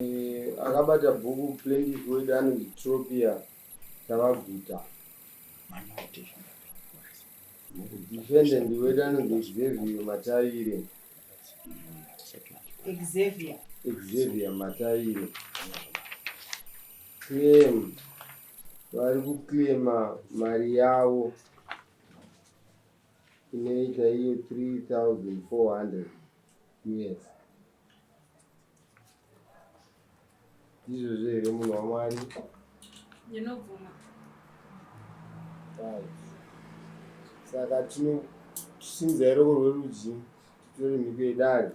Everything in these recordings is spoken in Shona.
Akabata bhuku Plaintiff wedu anonzi Tropia Tavaguta. Defendant wedu anonzi Xavier Mataire. Xavier Mataire. Claim vari kuklema mari yavo inoita iyo 3,400 US. Izvozvo here munhu waMwari? Ndinobvuma. Saka tinosinzai ruoko rwerudyi titore mhiko yedare.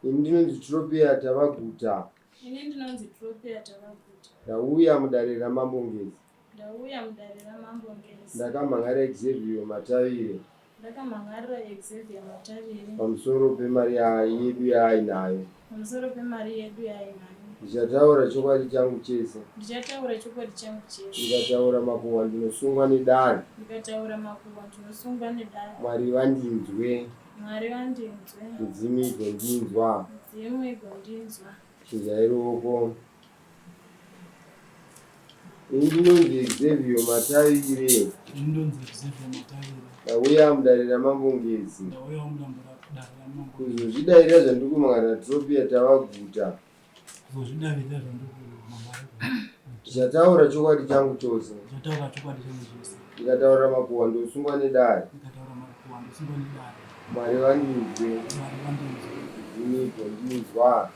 Ini ndinonzi Tropia Tavaguta. Ini ndinonzi Tropia Tavaguta. Ndauya mudare raMambongezi. Ndauya mudare raMambongezi. Ndakamhangarira Xavier Mataire. Ndakamhangarira Xavier Mataire. Pamusoro pemari yedu yaainayo. Pamusoro pemari yedu yaainayo. Ndichataura chokwadi changu chese. Ndichataura chokwadi changu chese. Ndikataura makuhwa ndinosungwa nedare. Ndikataura makuhwa ndinosungwa nedare. Mwari vandinzwe. Mwari vandinzwe. Mudzimu igondinzwa. Mudzimu igondinzwa. Chinzai ruoko. Ini ndinonzi Xavier Mataire. Ndauya mudare raMambongezi. Kuzozvidaira zvandiri kumhangarira Tropia Tavaguta. Ndichataura chokwadi changu chose. Ndikataura makuhwa ndosungwa nedare. Mwari vandinzwe. Mudzimu igondinzwa.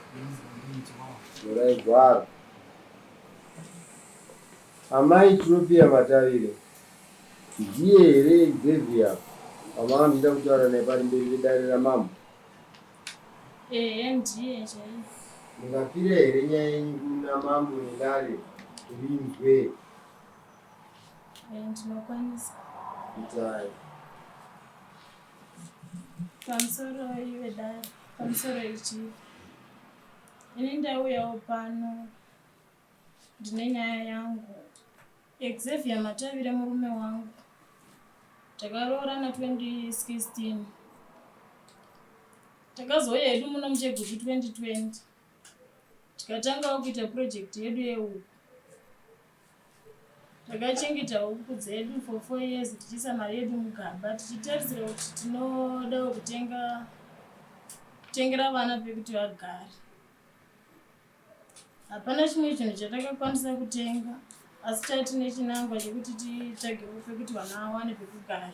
Nyorai gwaro. Amai Tropia Mataire, ndiye here Xavier wamanga ndichida kutaura naye pari mberi vedare raMambo? Ndiye chaiye. Mungapfira here nyaya yenyu kuna Mambo nedare rinzwe? Ndinokwanisa. Itai. Pamusoro ivedare, pamusoro ichivi. Ini ndauyawo pano ndine nyaya yangu. Xavier Mataire murume wangu. Takaroorana 2016. Takazouya hedu muno muChegutu 2020. Tikatangawo kuita project yedu yehuku. Takachengeta huku dzedu for 4 years tichiisa mari yedu mugaba tichitarisira kuti tinodawo kutengera vana pekuti vagare. Hapana chimwe chinhu chatakakwanisa kutenga, asi tatine chinangwa chekuti titsvagewo pekuti vana vawane pekugara.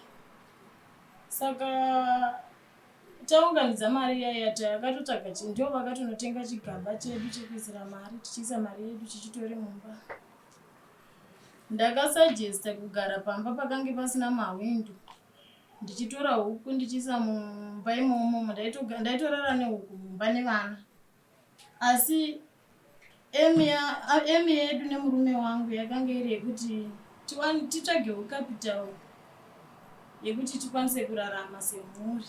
Saka taunganidza mari iyaya takatotsvaga ndio vakatonotenga chigaba chedu chekuisira mari, tichiisa mari yedu tichitori mumba. Ndakasajesta kugara pamba pakange pasina mahwindo. Ndichitora huku ndichiisa mumba imomo, ndaitorara nehuku mumba nevana. Asi emi yedu nemurume wangu yakanga iri yekuti titsvagewo capital yekuti tikwanise kurarama semhuri.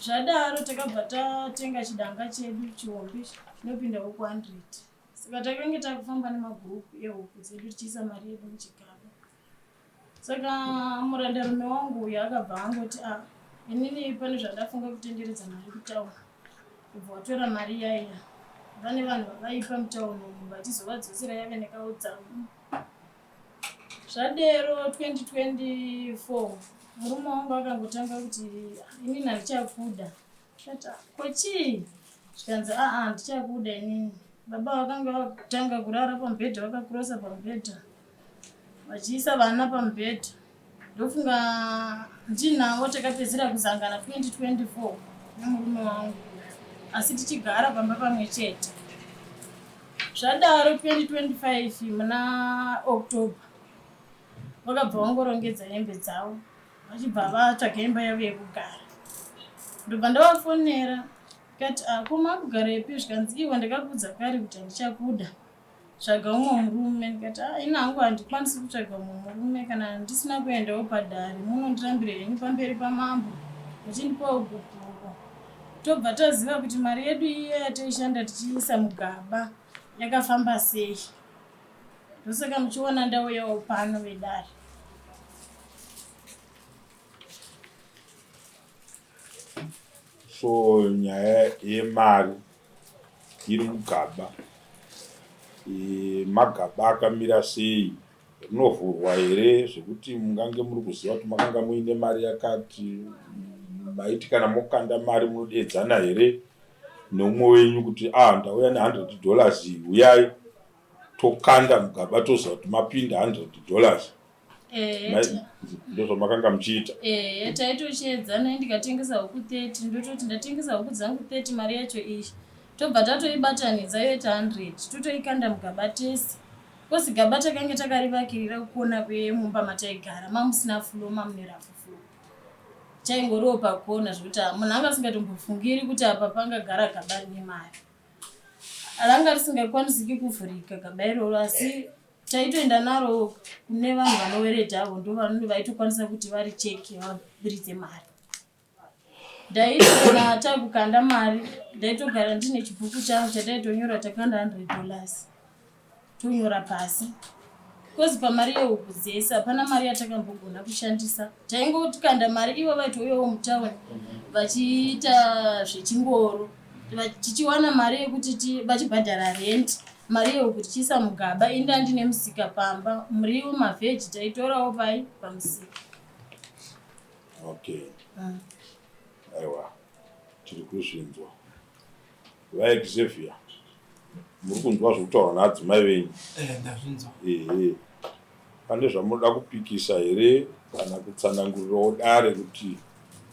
Zvadaro takabva tatenga chidanga chedu chihombe chinopinda huku 100. Saka takange takufamba nemagurupu ehuku dzedu tichiisa mari yedu muchigaba. Saka murandarume wangu uyu akabva angoti inini pane zvandafunga kutenderedza mari kutauni. Kubva watora mari yaiya. Vane vanhu vakaipa mutauni umu vatizovadzosera yave nekaudzamu. Zvadero 2024 murume wangu akangotanga kuti inini handichakuda. Shati kochii? Zvikanzi ndichakuda inini. Baba vakanga vakutanga kurara pamubhedha, vakakurosa pamubhedha vachiisa vana pamubhedha. Ndofunga ndinawo takapedzera kuzangana 2024 nemurume wangu, asi tichigara pamba pamwe chete. Zvadaro 2025 muna October vakabva vangorongedza hembe dzavo vachibva vatsvaga imba yavo yekugara. Ndobva ndavafonera kati koma kugara ipi? Zvikanzi iwe ndakakudza kare kuti handichakuda, tsvaga umwe murume. Ndikati ini hangu handikwanisi kutsvaga umwe murume kana ndisina kuendawo padare, munondirambira henyu pamberi paMambo muchindipawo gupuko. Tobva taziva kuti mari yedu iye yataishanda tichiisa mugaba yakafamba sei. Ndosaka muchiona ndauyawo pano vedare. So nyaya yemari iri mugaba. Magaba akamira sei? Rinovhurwa here zvekuti mungange muri kuziva kuti makanga muine mari yakati, maiti kana mokanda mari munodedzana here neumwe wenyu kuti ndauya ne$100 uyai tokanda mugaba toziva kuti mapinda $100. Ndozvamakanga muchiita. Taitochiedzana ndikatengesa huku 30 ndototi ndatengesa huku dzangu 30 mari yacho iyi tobva tatoibatanidza yoita 100 totoikanda mugaba tese. Kozi gaba takange takarivakirira kukona kwemumba mataigara mamusina fulo mamune rafu fulo. Chaingoriwo pakona zvekuti munhu anga asingatombofungiri kuti apa pangagara gaba rine mari. Alanga risingakwanisiki kuvhurika gaba iroro, asi taitoenda naro kune vanhu vanoweredhavo ndo vanhu vaitokwanisa kuti vari cheki vaburitse mari. Ndaitona takukanda mari ndaitogara ndine chibhuku changu chataitonyora takanda $100 tonyora pasi. Kozi pamari yehuku dzese hapana mari yatakambogona kushandisa. Taingotikanda mari ivo vaitouyawo mutauni vachiita zvechingoro tichiwana mari yekuti vachibhadhara rent, mari yehuku tichiisa mugaba. Inda ndine musika pamba, muriwo mavheji taitorawo pai pamusika. Okay. Aiwa, tiri kuzvinzwa. Xavier, muri kunzwa zvekutaura naadzimai venyu? Ndazvinzwa. Pane zvamunoda kupikisa here kana kutsanangurirawo dare kuti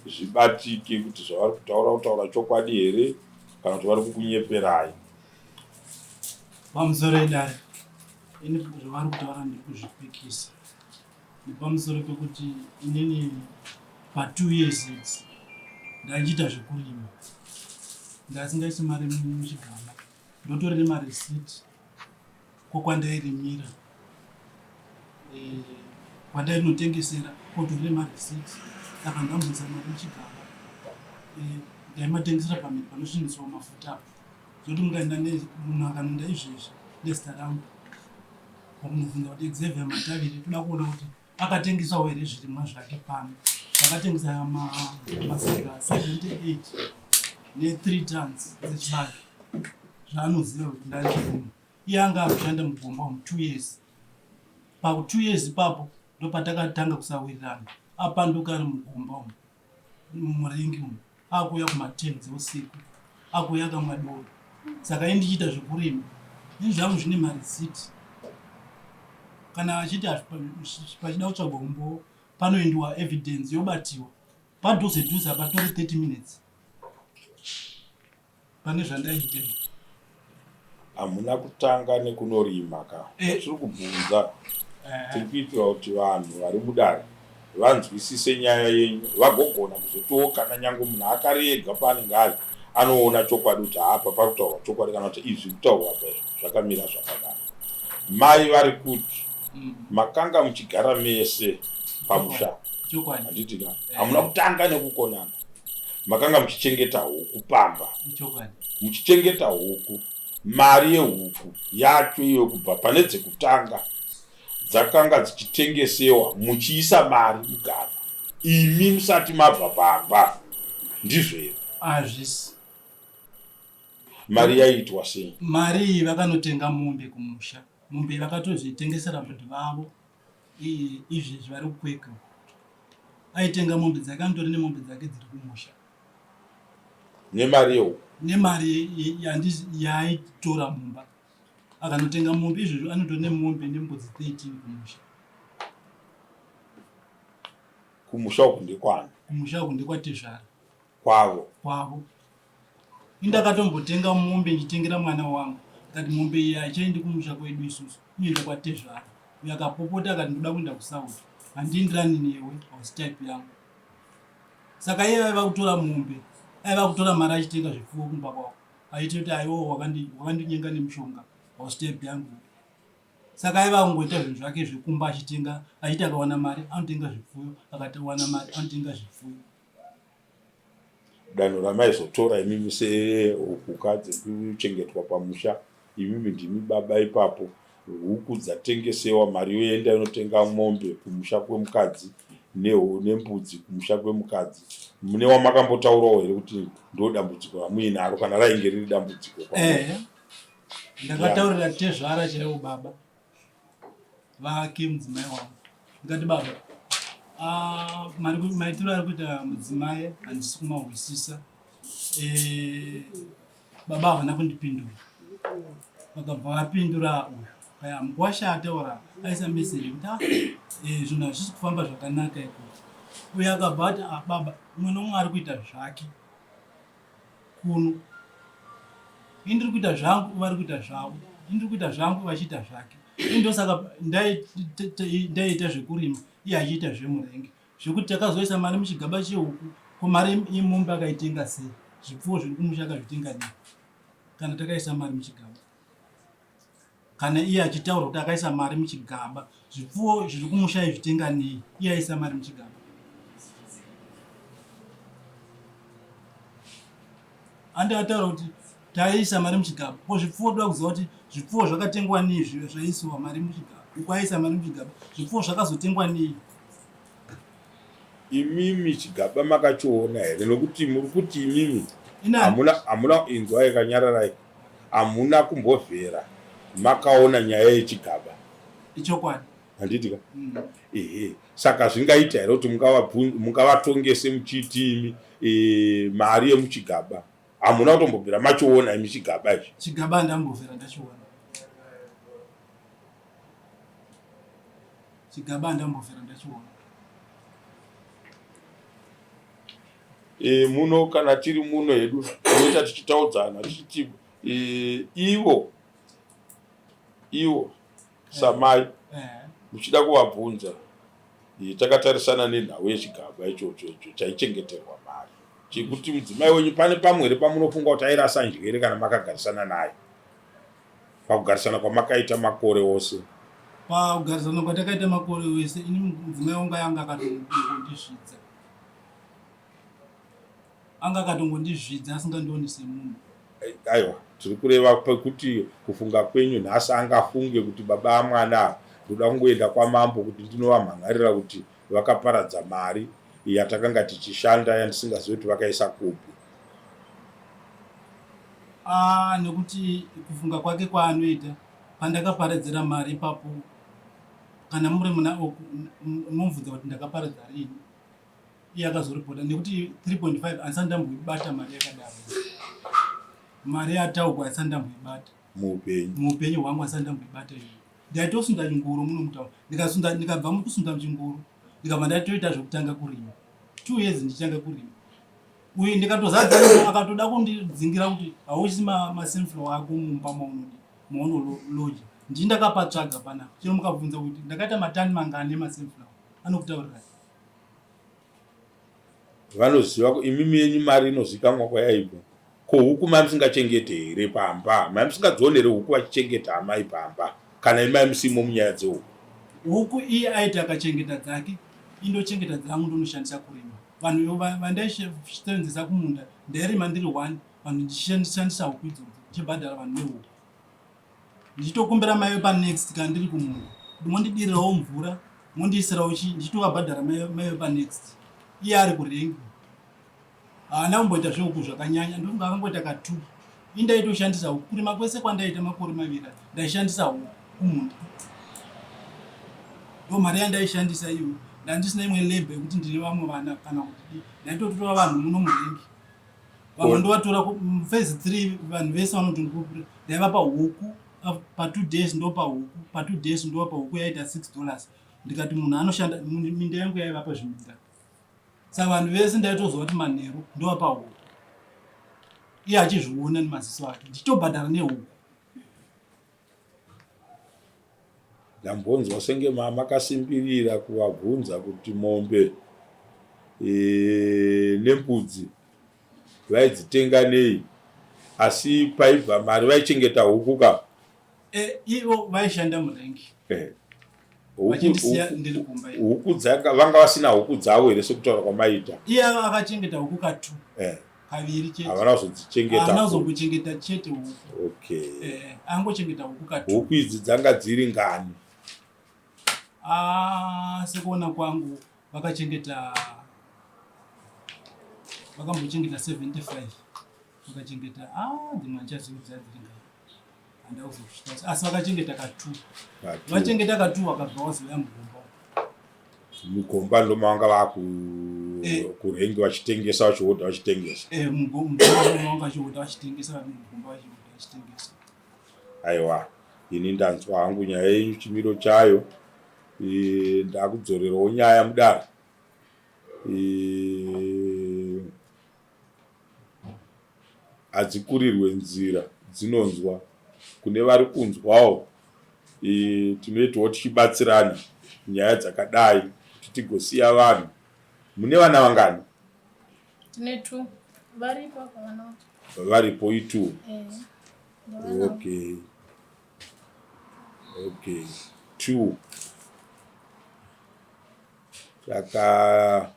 zvibatike kuti zvavari kutaura chokwadi here kana kuti vari kukunyeperai? Pamusoro edare ini zvavari kutaura ndiri kuzvipikisa. Nepamusoro pekuti inini pa2 years idzi ndachiita zvekurima, ndasingaisi mari muchigaba, ndotori nemarisiti kokwandairimira, kwandainotengesera kotori nemarisiti. Saka ndamboisa mari muchigaba, ndaimatengesera panosvindiswa mafuta. Zoti munhu akanoenda izvezvi nezita rangu pamunobvunza kuti Xavier Matavire toda kuona kuti akatengesawo here zvirimwa zvake pano. Akatengesa masaga 78 ne3 tons dzechibage zvaanoziva kuti ndarikuona. Iye anga akushanda mugomba 2 years. Pa2 years ipapo ndopatakatanga kusawirirana. Apanduka ari mugomba muringi akuuya kuma10 dzeusiku, akuuya kamadoro. Saka indichiita zvekurima ini zvangu zvine marisiti. Kana achiti pachida kutsvagwa umbowo panoendiwa evidence yobatiwa padhuze patori 30 minutes pane zvandaiita. Hamuna kutanga nekunorima ka? Tiri kubvunza tiri kuitira kuti vanhu vari mudare vanzwisise nyaya yenyu, vagogona kuzotiwo kana nyange munhu akarega paanenge ari anoona chokwadi kuti apa pari kutaurwa chokwadi kana kuti izvi kutaurwa pezvo zvakamira zvakadaro. Mai vari kuti makanga muchigara mese pamusha, handitika hamuna kutanga nekukonana, makanga muchichengeta huku pamba, muchichengeta huku. Mari yehuku yacho iyo kubva pane dzekutanga dzakanga dzichitengesewa muchiisa mari mugaba, imi musati mabva pamba, ndizvo here? Hazvisi. Mari yaitwa sei? Mari iyi vakanotenga mombe kumusha, mombe vakatozvitengesera vanhu vavo izvezvi vari kukweka. Aitenga mombe dzake, anotori nemombe dzake dziri kumusha nemari yehuku, nemari yaaitora mumba. Akanotenga mombe izvezvi anotori nemombe nembudzi 13 kumusha. kumusha uku ndekwani? Kumusha uku ndekwatezvara kwavo. Indakatombotenga mombe ndichitengera mwana wangu, akati mombe iyi haichaendi kumusha kwedu isusu, inoenda kwatezvara. Uyo akapopota akati ndoda kuenda kusauti, handienderani newe house type yangu. Saka iye aiva kutora mombe, aiva kutora mari achitenga zvipfuwo kumba kwavo, aiti kuti aiwo wakandinyenga nemushonga house type yangu. Saka aiva kungoita zvinhu zvake zvekumba achitenga, achiti akawana mari anotenga zvipfuyo, akatawana mari anotenga zvipfuyo. Danho ramaizotora imimi sehuka dzekuchengetwa pamusha, imimi ndimi baba ipapo, huku dzatengesewa, mari yoenda inotenga mombe kumusha kwemukadzi, nembudzi kumusha kwemukadzi mune wamakambotaurawo here kuti ndo dambudziko ramuinaro kana rainge riri dambudziko? Ndakataurira tezvara chaivo baba vake mudzimai wangu ndikati baba maitiro ari kuita mudzimai handisi kumahwisisa. Baba havana kundipindura, vakabva vapindura uyu kaya mukuwashataura aisa meseji kuti zvinhu hazvisi kufamba zvakanaka ikoti. Uye akabva ati baba umwe nomwe ari kuita zvake kuno, indiri kuita zvangu uvari kuita zvavo, indiri kuita zvangu vachiita zvake. Indosaka ndaita zvekurima iye achiita zvemurenge, zvekuti takazoisa mari muchigaba chehuku. Ko mari yemombe akaitenga sei? Zvipfuwo zviri kumusha akazvitenga nei kana takaisa mari muchigaba? Kana iye achitaura kuti akaisa mari muchigaba, zvipfuwo zviri kumusha zvitenga nei iye aisa mari muchigaba? Andataura kuti taisa mari muchigaba, ko zvipfuwo toda kuziva kuti zvipfuwo zvakatengwa nei zvaisiwa mari muchigaba? Ukaisa mari muchigaba, zvipfuwo zvakazotengwa nei? Imimi chigaba makachiona here? Nokuti muri kuti imimi hamuna inzwa yakanyararai, hamuna kumbobvera makaona nyaya yechigaba. Ichokwadi handitika saka zvingaita here kuti mungavatongese muchiti imi mari yemuchigaba? Hamuna kutombobvera machiona imi chigaba ichi? Chigaba handambobvera ndachiona, chigaba handambobvera ndachiona. Muno kana tiri muno hedu tinoita tichitaudzana tichiti ivo samai muchida kuvabvunza takatarisana nenhau yechigaba ichocho chaichengeterwa mari, chekuti mudzimai wenyu pane pamwe here pamunofunga kuti airasa njere kana makagarisana naye pakugarisana kwamakaita makore ose? Pakugarisana kwatakaita makore ose ini mudzimai wangu yanga akatongondizvidza, anga akatongondizvidza asingandioni semunhu. Aiwa, tiri kureva kuti kufunga kwenyu nhasi angafunge kuti baba amwana ndoda kungoenda kwamambo kuti ndinovamhangarira kuti vakaparadza mari yatakanga tichishanda yandisingazivi kuti vakaisa kupi. Nekuti kufunga kwake kwaanoita pandakaparadzira mari ipapo, kana muri unomubvunza kuti ndakaparadza rini, iye akazoripota nekuti 3.5 handisati ndamboibata mari yakadaro. Mari yataugwa handisati ndamboibata muupenyu hwangu, handisati ndamboibata iyo. Ndaitosunda chingoro muno mutaura, ndikabva mukusunda chingoro ndikabva ndatoita zvekutanga kurima 2 years ndichitanga kurima. Uye ndikatozadza akatoda kundidzingira kuti hauisi masunflower ako mumba maunolodya. Ndii ndakapatsvaga panapa. Chino mukabvunza kuti ndakaita matani mangani emasunflower, anokutaurirai? Vanoziva imimi yenyu mari inozikamwa kwayaibva. Ko huku mamusingachengete here pamba? Mamusingadzionere huku vachichengeta amai pamba kana imai musimo munyaya dzehuku? Huku iye aiti akachengeta dzake, indochengeta dzangu ndonoshandisa kurima. Vanhu vandaisevenzesa kumunda ndairima ndiri 1, vanhu ndichishandisa huku idzodzo ndichibhadhara vanhu vehuku. Ndichitokumbira mai panext kana ndiri kumunda, mondidirirawo mvura, mondiisirawo chii, ndichitovabhadhara mai panext. Iye ari kurengi haana kumboita zvehuku zvakanyanya, ndofunga akangoita ka2. Indaitoshandisa huku kurima kwese kwandaita makore 2 ndaishandisa huku kumunda, ndo mari yandaishandisa iyo. Ndandisina imwe lebha yekuti ndine vamwe vana kana kuti ndaitotora vanhu muno murengi, vamwe ndovatora phase 3 vanhu vese vanotondikupira ndaivapa huku pa2 days ndopa huku, pa2 days ndovapa huku yaita $6. Ndikati munhu anoshanda minda yangu yaivapa zviminda, saka vanhu vese ndaitozwa kuti manheru ndovapa huku, iye achizviona nemaziso ake ndichitobhadhara nehuku. Ndambonzwa senge makasimbirira kuvabvunza kuti mombe nembudzi vaidzitenga nei, asi paibva mari vaichengeta huku ka? Ivo vaishanda murengi vachindisiya ndiri kumba. Huku vanga vasina huku dzavo here sekutaura kwamaita? Iye akachengeta huku ka2 kaviri chete, havana kuzodzichengeta, havana kuzokuchengeta chete huku. Okay. Angochengeta huku ka2. Huku idzi dzanga dziri ngani? Sekuona kwangu vakachengeta vakambochengeta 75 vakachengeta dzimwe andichazividzira dziringa handauzikusvita asi vakachengeta ka2 vachengeta ka2 vakabva vazoya mugomba ndomavanga vakurengi vachitengesa vachihodha vachitengesa mugomba vachihodha vachitengesa mugomba vachihodha vachitengesa. Aiwa, ini ndanzwa hangu nyaya yenyu chimiro chayo. Ndakudzorerawo nyaya mudare. Hadzikurirwe nzira dzinonzwa kune vari kunzwawo. Tinoitawo tichibatsirana nyaya dzakadai kuti tigosiya vanhu. Mune vana vangani? Tine 2 varipo pavana. Varipo 2. Okay. 2. Saka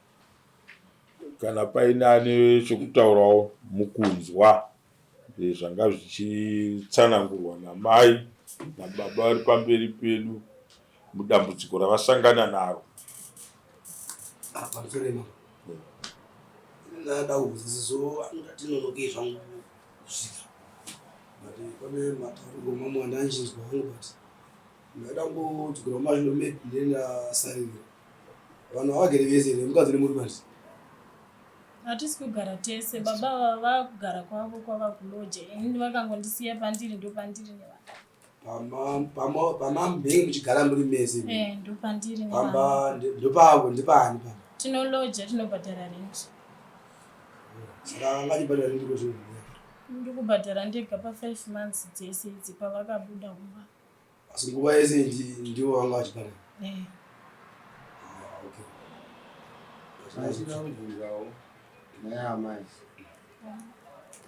kana painane chokutaurawo mukunzwa zvanga zvichitsanangurwa namai nababa vari pamberi pedu mudambudziko ravasangana naro. Pamusorema ndada kuzizo angatinonoke zvangu kusvika but pane matauriro mamwe andanjinzwa hangu but ndada ngodzokera mumashino medu ndendasarira vanhu havagere vese here mukadzi nemurume ati hatisi kugara tese. Baba vakugara kwavo kwavakuloje ini vakangondisiya pandiri ndo pandiri nevana pamambenge muchigara muri mese ndo pandiri ndopavo ndipani pa tinoloja tinobhadhara renti. saka ngachibhadhara renti kozvo ndikubhadhara ndega pa5 months dzese idzi pavakabuda kumba. asi nguva yese ndiwo vanga vachibhadhara. Achida kubvunzawo nyaya amai.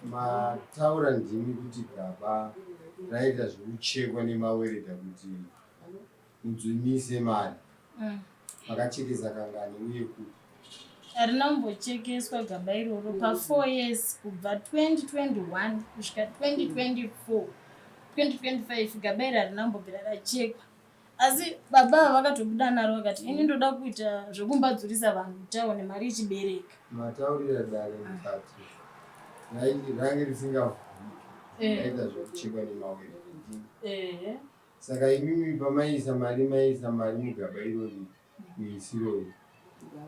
Mataura ndimi kuti baba raita zvekuchekwa nemaweredha kuti mudzimise mari. Makachekesa kangani uye kuti harina kumbochekeswa gaba iroro pa4 years kubva 2021 kusvika 2024 2025 gaba iri harina kumbobvira rachekwa. Asi baba vakatobuda naro vakati ini ndoda kuita zvokumbadzurisa vanhu kutaone mari ichibereka. mataurira dare mukati range risingavhuriki raita zvekuchekwa nemaweredha. Saka imimi pamaisa mari mugaba irori muisiroi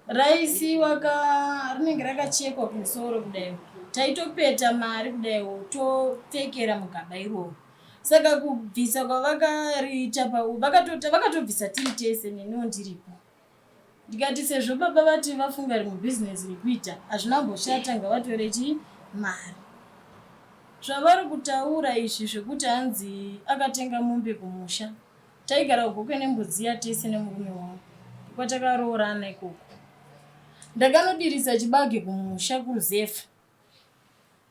raisiwa rinenge rakachekwa kumusoro kudai taitopeta mari kudaiwo topfekera mugaba iroro. Saka kubvisa kwavakariita vakatobvisa tiri tese neniwo ndiripo. Ndikati sezvo baba vati vafunga rimwe bhizinesi rekuita hazvina kumboshata ngavatore mari. Zvavari kutaura izvi zvekuti hanzi akatenga mombe kumusha. Taigara ugokwe nembudziya tese nemurume wangu kwatakaroorana ikoko. Ndakanodirisa chibage kumusha kuzefa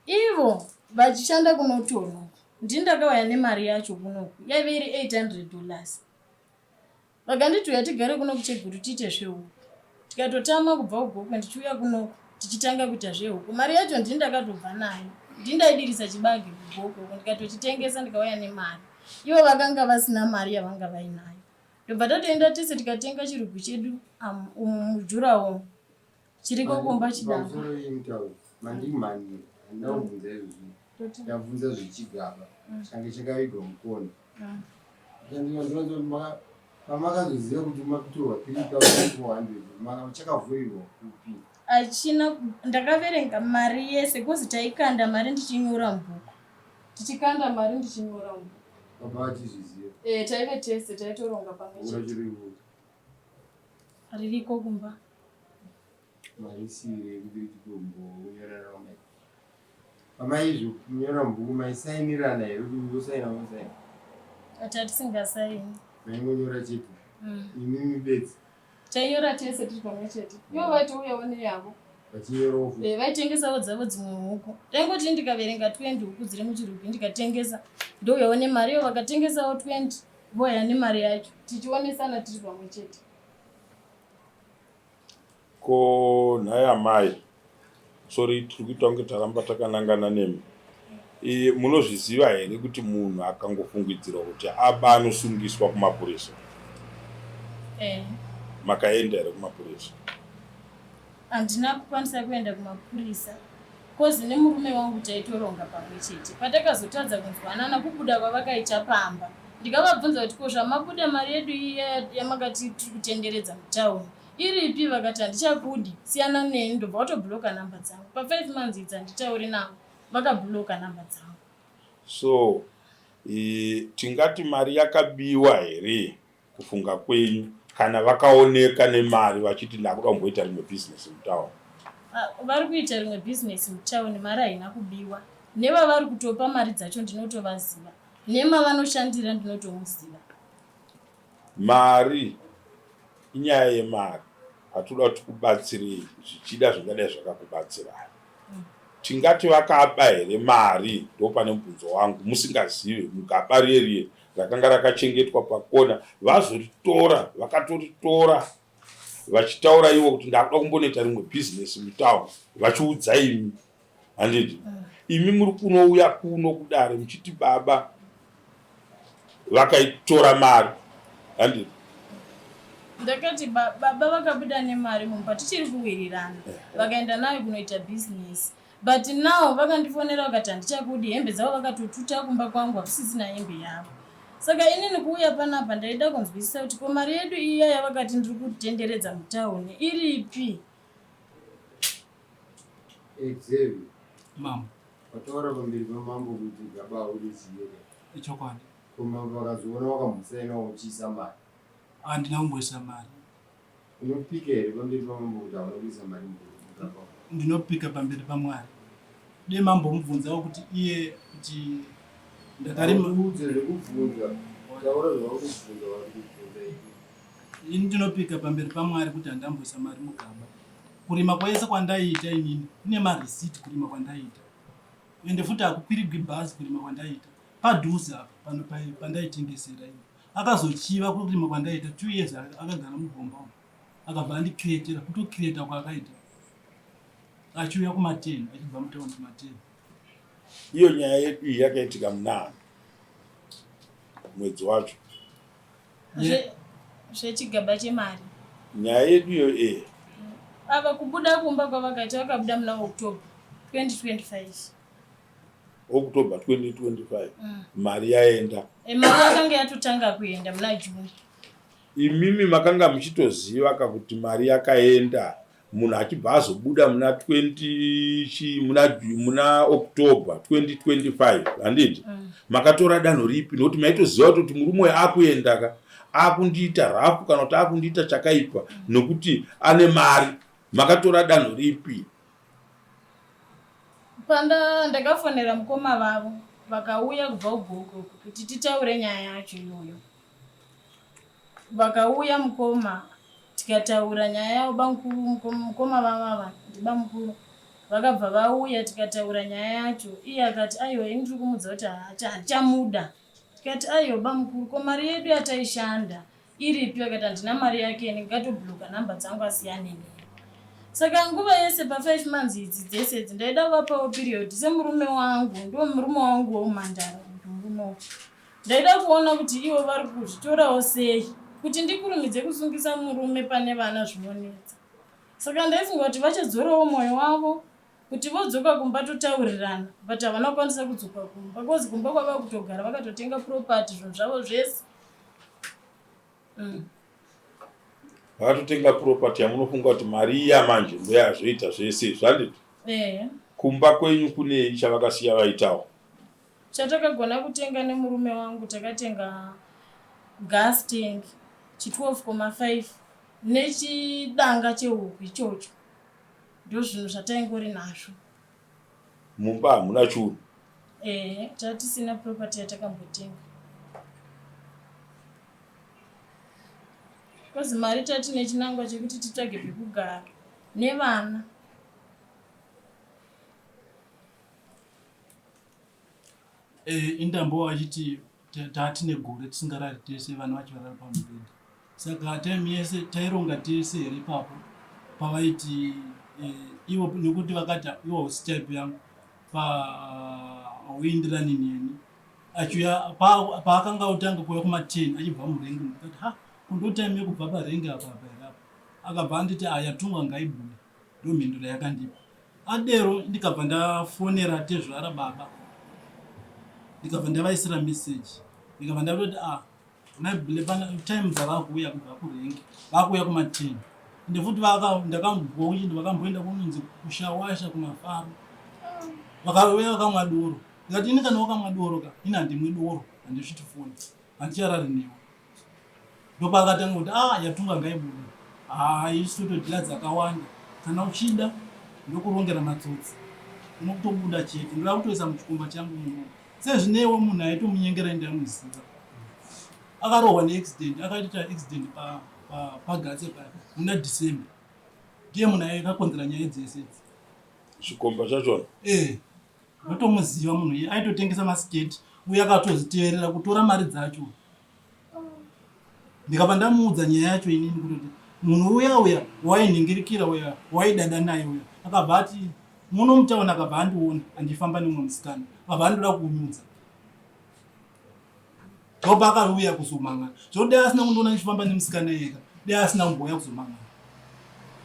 ivo vachishanda kunotono ndindakauya nemari yacho kunoku yaive iri $800. Vakanditi tigare kunoku cheguru tiite zvehuku. Tikatotama kubva ugokwe ndichiuya kunoku tichitanga kuita zvehuku. Mari yacho ndindakatobva nayo ndindaidirisa chibage kugokwe ndikatochitengesa ndikauya nemari. Ivo vakanga vasina mari yavanga vainayo. Ndobva tatoenda tese tikatenga chirugu chedu mujurawo chiriko kumba chidanga. pamusoro yemutauro mandimhanira handinakubvunza izvozvi ndabvunza zvichigaba change chakavigwa mukona. Ndinonzwa pamakazoziva kuti makutorwa 3,400 chakavhurirwa kupi? Achina ndakaverenga mari yese kozi taikanda mari ndichinyora mubhuku. Tichikanda mari ndichinyora mubhuku. Baba vachizviziva? Taive tese taitoronga pamwe chete. Ririko kumba. Mari sire yekuti titombounyorerawo mai. Pamaizvo kunyora mubhuku maisainirana here kuti usaina musaina? Hatisingasaini. Maingonyora chete? Imimi bedzi? Tainyora tese tiri pamwe chete. Ivo vaitouyawo neyavo. Vachinyorawo futi? Vaitengesawo dzavo dzimwe huku. Taingoti ndikaverenga 20 huku dziri muchirugu ndikatengesa ndouyawo nemari. Ivo vakatengesawo 20 voya nemari yacho tichionesana tiri pamwe chete. Ko nhaya mai sori tiri kuita kunge taramba takanangana nemi. Munozviziva here kuti munhu akangofungidzira kuti aba anosungiswa kumapurisa? Makaenda here kumapurisa? handina kukwanisa kuenda kumapurisa kozi nemurume wangu taitoronga pamwe chete. Patakazotadza kunzwanana kubuda kwavakaita pamba, ndikavabvunza kuti ko zvamabuda mari yedu iya yamakati tiri kutenderedza mutauni iripi, vakati handichakudi, siyana neni. Ndobva vatobhuloka namba dzangu pa5 months idzi handitauri navo, vakabhuloka namba dzangu. So tingati mari yakabiwa here kufunga kwenyu, kana vakaoneka nemari vachiti ndakuda kumboita rimwe bhizinesi mutauni? Vari kuita rimwe bhizinesi mutauni, mari haina kubiwa. Nevavari kutopa mari dzacho ndinotovaziva, nemavanoshandira ndinotomuziva. Mari inyaya yemari, hatoda kuti kubatsirei zvichida zvingadai zvakakubatsirai. Tingati vakaba here mari, ndopane mubvunzo wangu, musingazive, mugaba riye rakanga rakachengetwa pakona, vazoritora, vakatoritora vachitaura ivo kuti ndakuda kumbonoita rimwe bhizinesi mutauni, vachiudza imi. Handiti imi muri kunouya kuno kudare muchiti baba vakaitora mari. Handiti ndakati baba vakabuda nemari mumba tichiri kuwirirana, vakaenda nayo kunoita bhizinesi. But now vakandifonera vakati handichakudi, hembe dzavo vakatotuta kumba kwangu, hakusisina hembe yavo. Saka inini kuuya panapa ndaida kunzwisisa kuti ko mari yedu iya yavakati ndiri kutenderedza mutauni iripi. Xavier, mama wataura pamberi pamambo kuti gaba uriziye ichokwadi. komambo vakazoona wakambosaina uchiisa mari, Handina kumboisa mari. unopika here pamberi pamambo kuti havanokuisa mari mugaba? Ndinopika pamberi paMwari. Dei mambomubvunzawo kuti iye kuti ndakarima udze zvekubvunza, taura zvavakubvunza vari kubvunza ivi. ini ndinopika pamberi paMwari kuti handamboisa mari mugaba. Kurima kwaese kwandaiita inini kune marisiti kurima kwandaita, ende futi hakukwirigwi bhazi kurima kwandaita padhuze apa pandaitengesera ini. Akazochiva kurima kwandaita 2 years akagara mugomba umu, akabva andikiretera kutokireta kwaakaita, achiuya kuma10 achibva mutaundi kuma10. iyo nyaya yedu iyi yakaitika muna mwedzi wacho, Zvechigaba chemari. nyaya yedu iyo Ava kubuda kumba kwavakaita vakabuda muna October 2025. October 2025 mari yaenda. Mari yakanga yatotanga kuenda muna June. Imimi makanga muchitoziva kakuti mari yakaenda, munhu achibva azobuda muna October 2025. Handiti makatora danho ripi? Nokuti maitoziva kuti murume akuenda akundiita rafu kana kuti akundiita chakaipa nokuti ane mari. Makatora danho ripi? Ndakafonera mukoma vavo vakauya kubva uGogo kuti titaure nyaya yacho iyoyo. Vakauya mukoma tikataura nyaya yavo, bamukuru mukoma vavava ndiba mukuru, vakabva vauya tikataura nyaya yacho. Iye akati aiwa ini ndiri kumudza kuti handichamuda. Tikati aiwa bamukuru, ko mari yedu yataishanda iripi? Akati handina mari yake, ndingatobhuloka namba dzangu asiyane neni. Saka nguva yese pa5 months idzi dzese idzi ndaida kuvapawo period semurume wangu, ndo murume wangu woumandara. Murume ndaida kuona kuti ivo vari kuzvitorawo sei kuti ndikurumidze kusungisa murume pane vana zvinonetsa. Saka ndaifunga kuti vachadzorawo mwoyo wavo kuti vodzoka kumba totaurirana, but havana kukwanisa kudzoka kumba kozi kumba kwava kutogara vakatotenga property zvinhu zvavo zvese. Vakatotenga property yamunofunga kuti mari iya manje ndoyazvoita zvese zvanditi. Kumba kwenyu kune chavakasiya vaitawo? Chatakagona kutenga nemurume wangu, takatenga gas tank 12.5 nechidanga chehuku ichocho. Ndo zvinhu zvataingori nazvo. Mumba hamuna churu? Tatisina property yatakambotenga. Kozi mari tatine chinangwa chekuti titsvage pekugara nevana. Indambo vachiti tatine gore tisingarari tese, vana vachivarara pamubhedha. Saka time yese taironga tese here ipapo pavaiti ivo, nekuti vakati ivo usitype yangu pauindirani neni achiuya paakanga utanga kuuya kuma10 achibva murengi, ndikati ha kundotime yekubva parengi apa apa here apa. Akabva anditi ayatungwa ngaibude ndomhinduro yakandipa. Adero ndikabva ndafonera tezvara baba, ndikabva ndavaisira meseji, ndikabva ndatoti naibhile pana time dzavakuuya kubva kurengi, vakuuya kuma10 ende futi ndakambwa uchindi vakamboenda kunonzi kushawasha kumafaro, vakauya vakamwa doro. Ndikati ini kana wakamwa doro ka ini handimwi doro, handisviti foni, handicharari newe. Ndopakatanga kuti yatunga ngaibuda, isi totodhila dzakawanda, kana uchida ndokurongera matsotsi, unokutobuda chete, ndoda kutoisa muchikomba changu muno. Sezvinewo munhu aitomunyengera ndamuziva, akarohwa neaccident, akaita accident pagatse paya muna December. Ndiye munhu akakonzera nyaya dzese idzi. Chikomba chachona Ndotomuziva munhu iye, aitotengesa masiketi uye akatozviteverera kutora mari dzacho. Ndikabva ndamuudza nyaya yacho inini kutoti munhu uya wainhingirikira uya waidada naye uya akabva ati muno mutauni, akabva andiona andifamba nemwe musikana, akabva andoda kunyudza. Ndopa akauya kuzomangana, zvoti dai asina kundiona ndichifamba nemusikana yega, dai asina kumbouya kuzomangana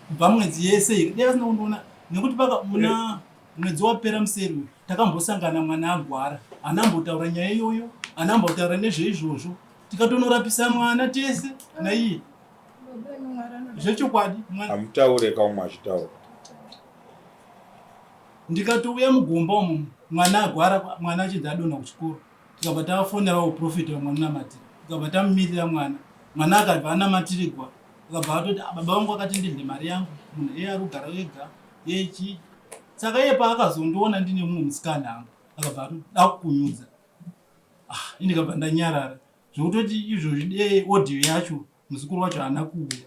kubva mwedzi yese, dai asina kundiona, nekuti muna mwedzi wapera museri uyu takambosangana mwana agwara, anambotaura nyaya iyoyo, anambotaura nezveizvozvo, tikatonorapisa mwana tese naiye. Zvechokwadi amutaure kaumwe achitaura. Ndikatouya mugomba umu mwana agwara, mwana achidza adonha kuchikoro, tikabva tafonerawo profita wamwanamatiri, tikabva tamumirira mwana akabva anamatirirwa, akabva atoti baba vangu akati ndinde mari yangu, munhu iye arugara wega yechi. Saka iye paakazondiona ndine mumwe musikana angu akabva atoti dakukunyudza, ini ndikabva ndanyarara zvokutoti izvozvi dei audio yacho muzukuru wacho haana kuuya.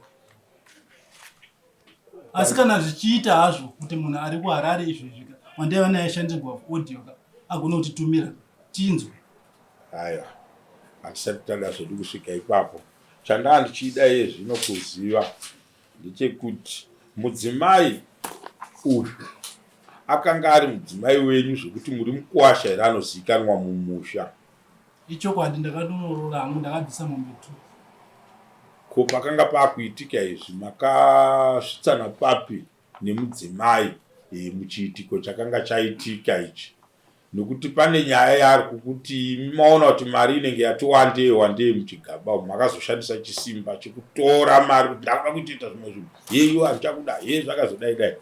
Asi kana zvichiita hazvo kuti munhu ari kuHarare izvozvika wandaiva naye shandirwa audio agona kutitumira tinzwe. Haya, hatisati tada zvedu kusvika ipapo. Chandaa ndichida iye zvino kuziva ndechekuti mudzimai uyu akanga ari mudzimai wenyu zvekuti muri mukuwasha here anozivikanwa mumusha? Ichokwadi, ndakatonorora hangu, ndakabvisa mombe 2. Ko pakanga pakuitika izvi makasvitsana papi nemudzimai muchiitiko chakanga chaitika ichi? Nokuti pane nyaya yari kukuti maona kuti mari inenge yati wandei muchigaba umu, makazoshandisa chisimba chekutora mari kuti ndakuda kuita zvimwe zvinhu, yeyo handichakuda, zvakazodai.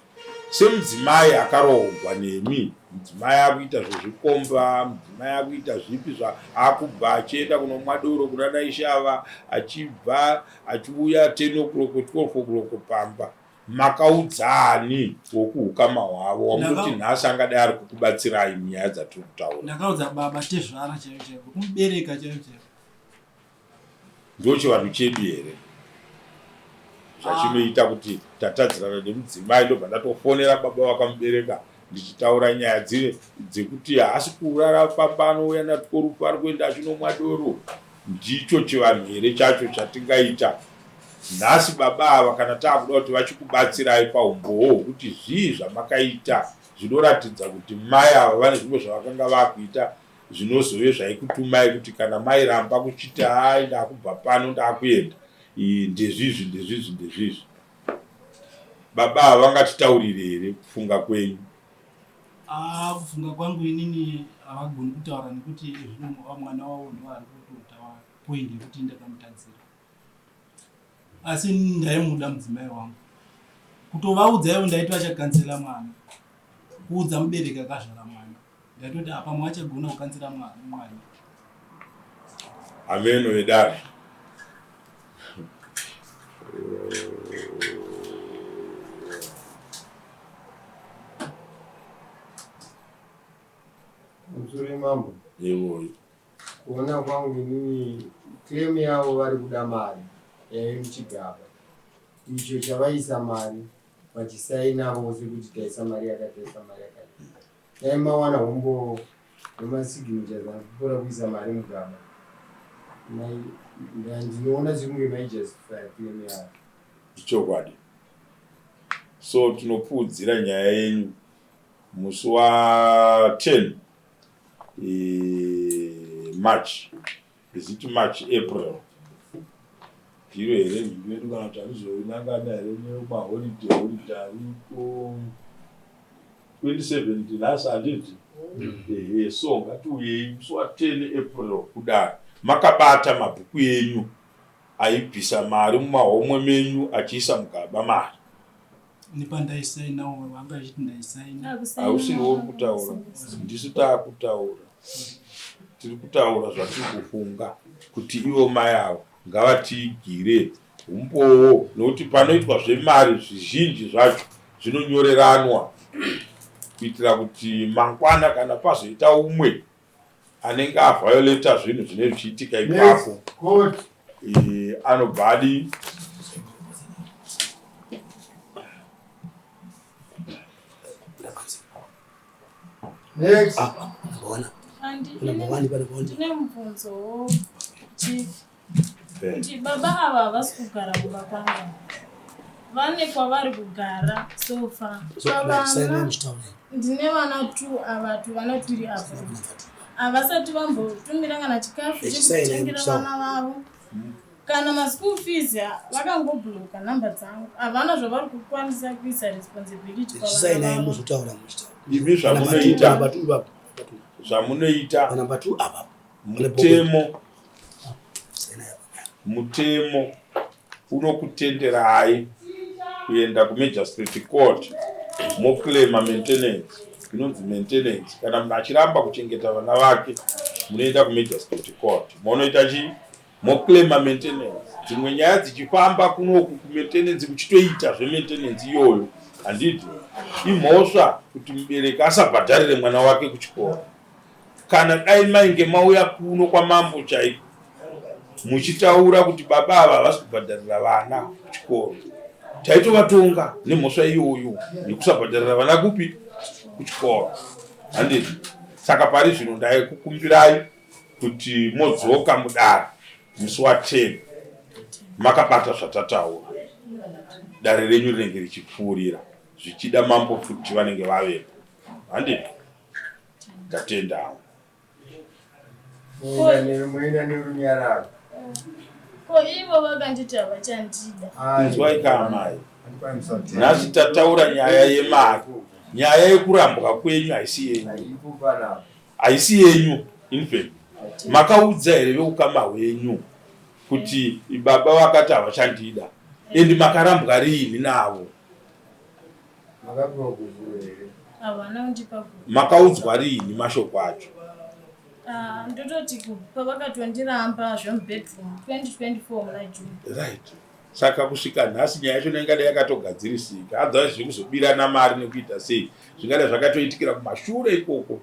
Semudzimai akarohwa nemi, mudzimai akuita zvezvikomba, mudzimai akuita zvipi akubva achienda kunomwa doro kuna Naishava, achibva achiuya 10 o'clock 12 o'clock pamba, makaudzani wokuhukama hwavo wamutoti nhasi angadai ari kukubatsirai munyaya dzatiri kutaura? Ndakaudza baba tezvara chaivo, kumubereka chaivo. Ndochivanhu chedu here zvachinoita kuti tatadzirana nemudzimai? Ndobva ndatofonera baba vakamubereka ndichitaura nyaya dzekuti haasi kurara pamba, anouya natikorufu ari kuenda achinomwa doro. Ndicho chivanhu here chacho chatingaita nhasi baba ava, kana taakuda kuti vachikubatsirai paumboo hwokuti zvii zvamakaita zvinoratidza kuti mai ava vane zvimwe zvavakanga vakuita zvinozove zvaikutumai kuti kana mairamba kuchiti ndakubva pano ndakuenda ndezvizvi. Baba ava vangatitaurire here kufunga kwenyu? Kufunga kwangu inini havagoni kutaura, nekuti mwana wavo ndoari kutotaura point yekuti ndakamutadzira. Asi ndaimuda mudzimai wangu, kutovaudzaiwo ndaiti vachakansela mwana, kuudza mubereki akazvara mwana, ndaitoti pamwe achagona kukansela mwana. Ameno vedare. Mzuri mambo. Yewo. Kuona kwangu inini claim yavo vari kuda mari muchigaba icho chavaisa mari vachisaina vose kuti taisa mari yakati. Dai mawana hombo nemasignature dzakupfuura kuisa mari mugaba, ndinoona sekunge maijustify claim yavo. Ichokwadi. So tinopudzira nyaya yenyu musi wa10 March, is it March, April, ndiro here nhimbi yedu kana kuti hatizoinangana here nemaholidhe ariko 2017 nhasi handiti so ngatiuyei musi wa10 April kudaro makabata mabhuku enyu aibvisa mari mumahomwe menyu achiisa mugaba mari nipandaisayinawo wanga achiti ndaisaina hausiriwo uri kutaura ndisu taakutaura tiri kutaura zvatiri kufunga kuti ivo mai avo ngavatigire umbowo nokuti panoitwa zvemari zvizhinji zvacho zvinonyoreranwa kuitira kuti mangwana kana pazoita umwe anenge avhioleta zvinhu zvinenge zvichiitika ipapo anobva adi ndine mubvunzo chief kuti baba ava havasi kugara kumba kwanga vane kwavari kugara sofa pavana ndine vana 2 avatu vana 3 avo havasati vambotumira kana chikafu chekutengera vana vavo kana maschool fees vakangobhuloka nhamba dzangu havana zvavari kukwanisa kuisa responsibility imi zvamunoita mutemo unokutenderai kuenda kumagistrate court moclaima maintenance inonzi maintenance kana munhu achiramba kuchengeta vana vake munoenda kumagistrate court munoita chii moclaima maintenance dzimwe nyaya dzichifamba kunoku kumaintenance kuchitoita zvemaintenance iyoyo handiti imhosva kuti mubereki asabhadharire mwana wake kuchikora kana dai mainge mauya kuno kwamambo chaiko muchitaura kuti baba ava havasi kubhadharira vana kuchikoro taitovatonga nemhosva iyoyo yekusabhadharira vana kupi kuchikoro handiti saka pari zvino ndaikukumbirai kuti modzoka mudare musi wa10 makabata zvatataura dare renyu rinenge richipfuurira zvichida mambo futi vanenge vavepo handiti ndatendawo muenda nerunyararo ko ivo vakanditi havachandida inzwai kamai nhasi tataura nyaya yemari nyaya yekurambwa kwenyu haisi yenyu haisi yenyu infact makaudza here veukama hwenyu kuti baba vakati havachandida endi makarambwa riini navo makaudzwa riini mashoko acho ndototi pavakatondiramba zvemubedroom 2024 muna June right saka kusvika nhasi nyaya yacho ingadai yakatogadzirisika hadza zvekuzobirana mari nekuita sei zvingadai zvakatoitikira kumashure ikoko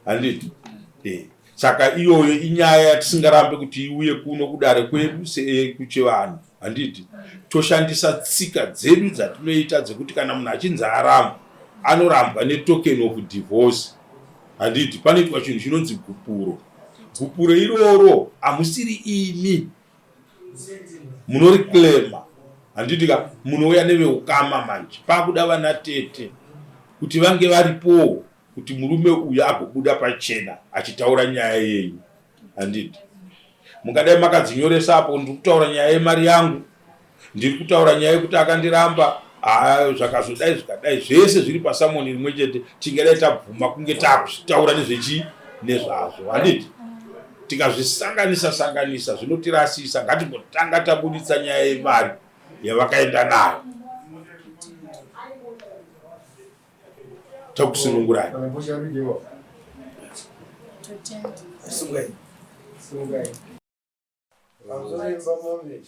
handiti saka iyoyo inyaya yatisingarambe kuti iuye kuno kudare kwedu sekuchevanhu handiti toshandisa tsika dzedu dzatinoita dzekuti kana munhu achinzi arambwa anorambwa netoken of divorce handiti panoitwa chinhu chinonzi gupuro iroro hamusiri imi munoriklema handiti munouya neveukama manje pakuda vana tete kuti vange varipowo kuti murume uyu agobuda pachena achitaura nyaya yenyu handiti mungadai makadzinyoresapo ndiri kutaura nyaya yemari yangu ndiri kutaura nyaya yekuti akandiramba zvakazodai zvikadai zvese zviri pasamoni rimwe chete tingadai tabvuma kunge taakuzvitaura nezvechi nezvazvo handiti tikazvisanganisa zvinotirasisa ngatimbotanga tabuditsa nyaya yemari yavakaenda nayo takusunungurai vamuzoremba mombe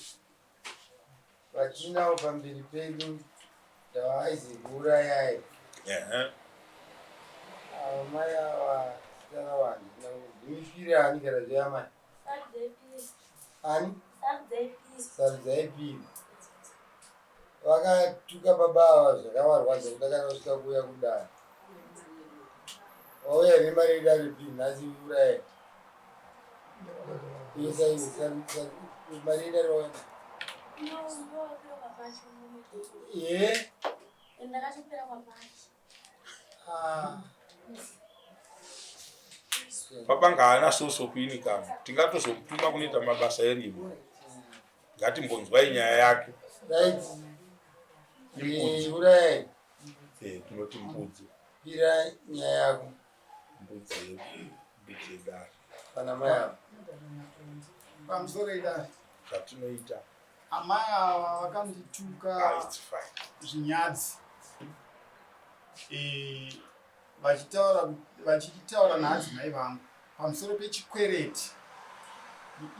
vachinawo pamberi pedu ndavaizi kuurayai mai ava tara vanhu ndimisvire ani kana zveyamai ani sarudzaipiri vakatuka baba ava zvakavarwadza kuda kana vasvika kuuya kudara vauya nemari yedaripiri nhasi urayai mari yedari papa ngaana soso kuini kana tingatozokutuma kunoita mabasa erimo ngatimbonzwai nyaya yake. Right. Uraye. Tunoti mbudzi. Ira nyaya yako. Mbudzi yedu. Pana maya. Pamusoro idari. Zvatinoita. Amaya vakandituka It's fine. zvinyadzi. Vachitaura naadzimai vangu pamusoro pechikwereti.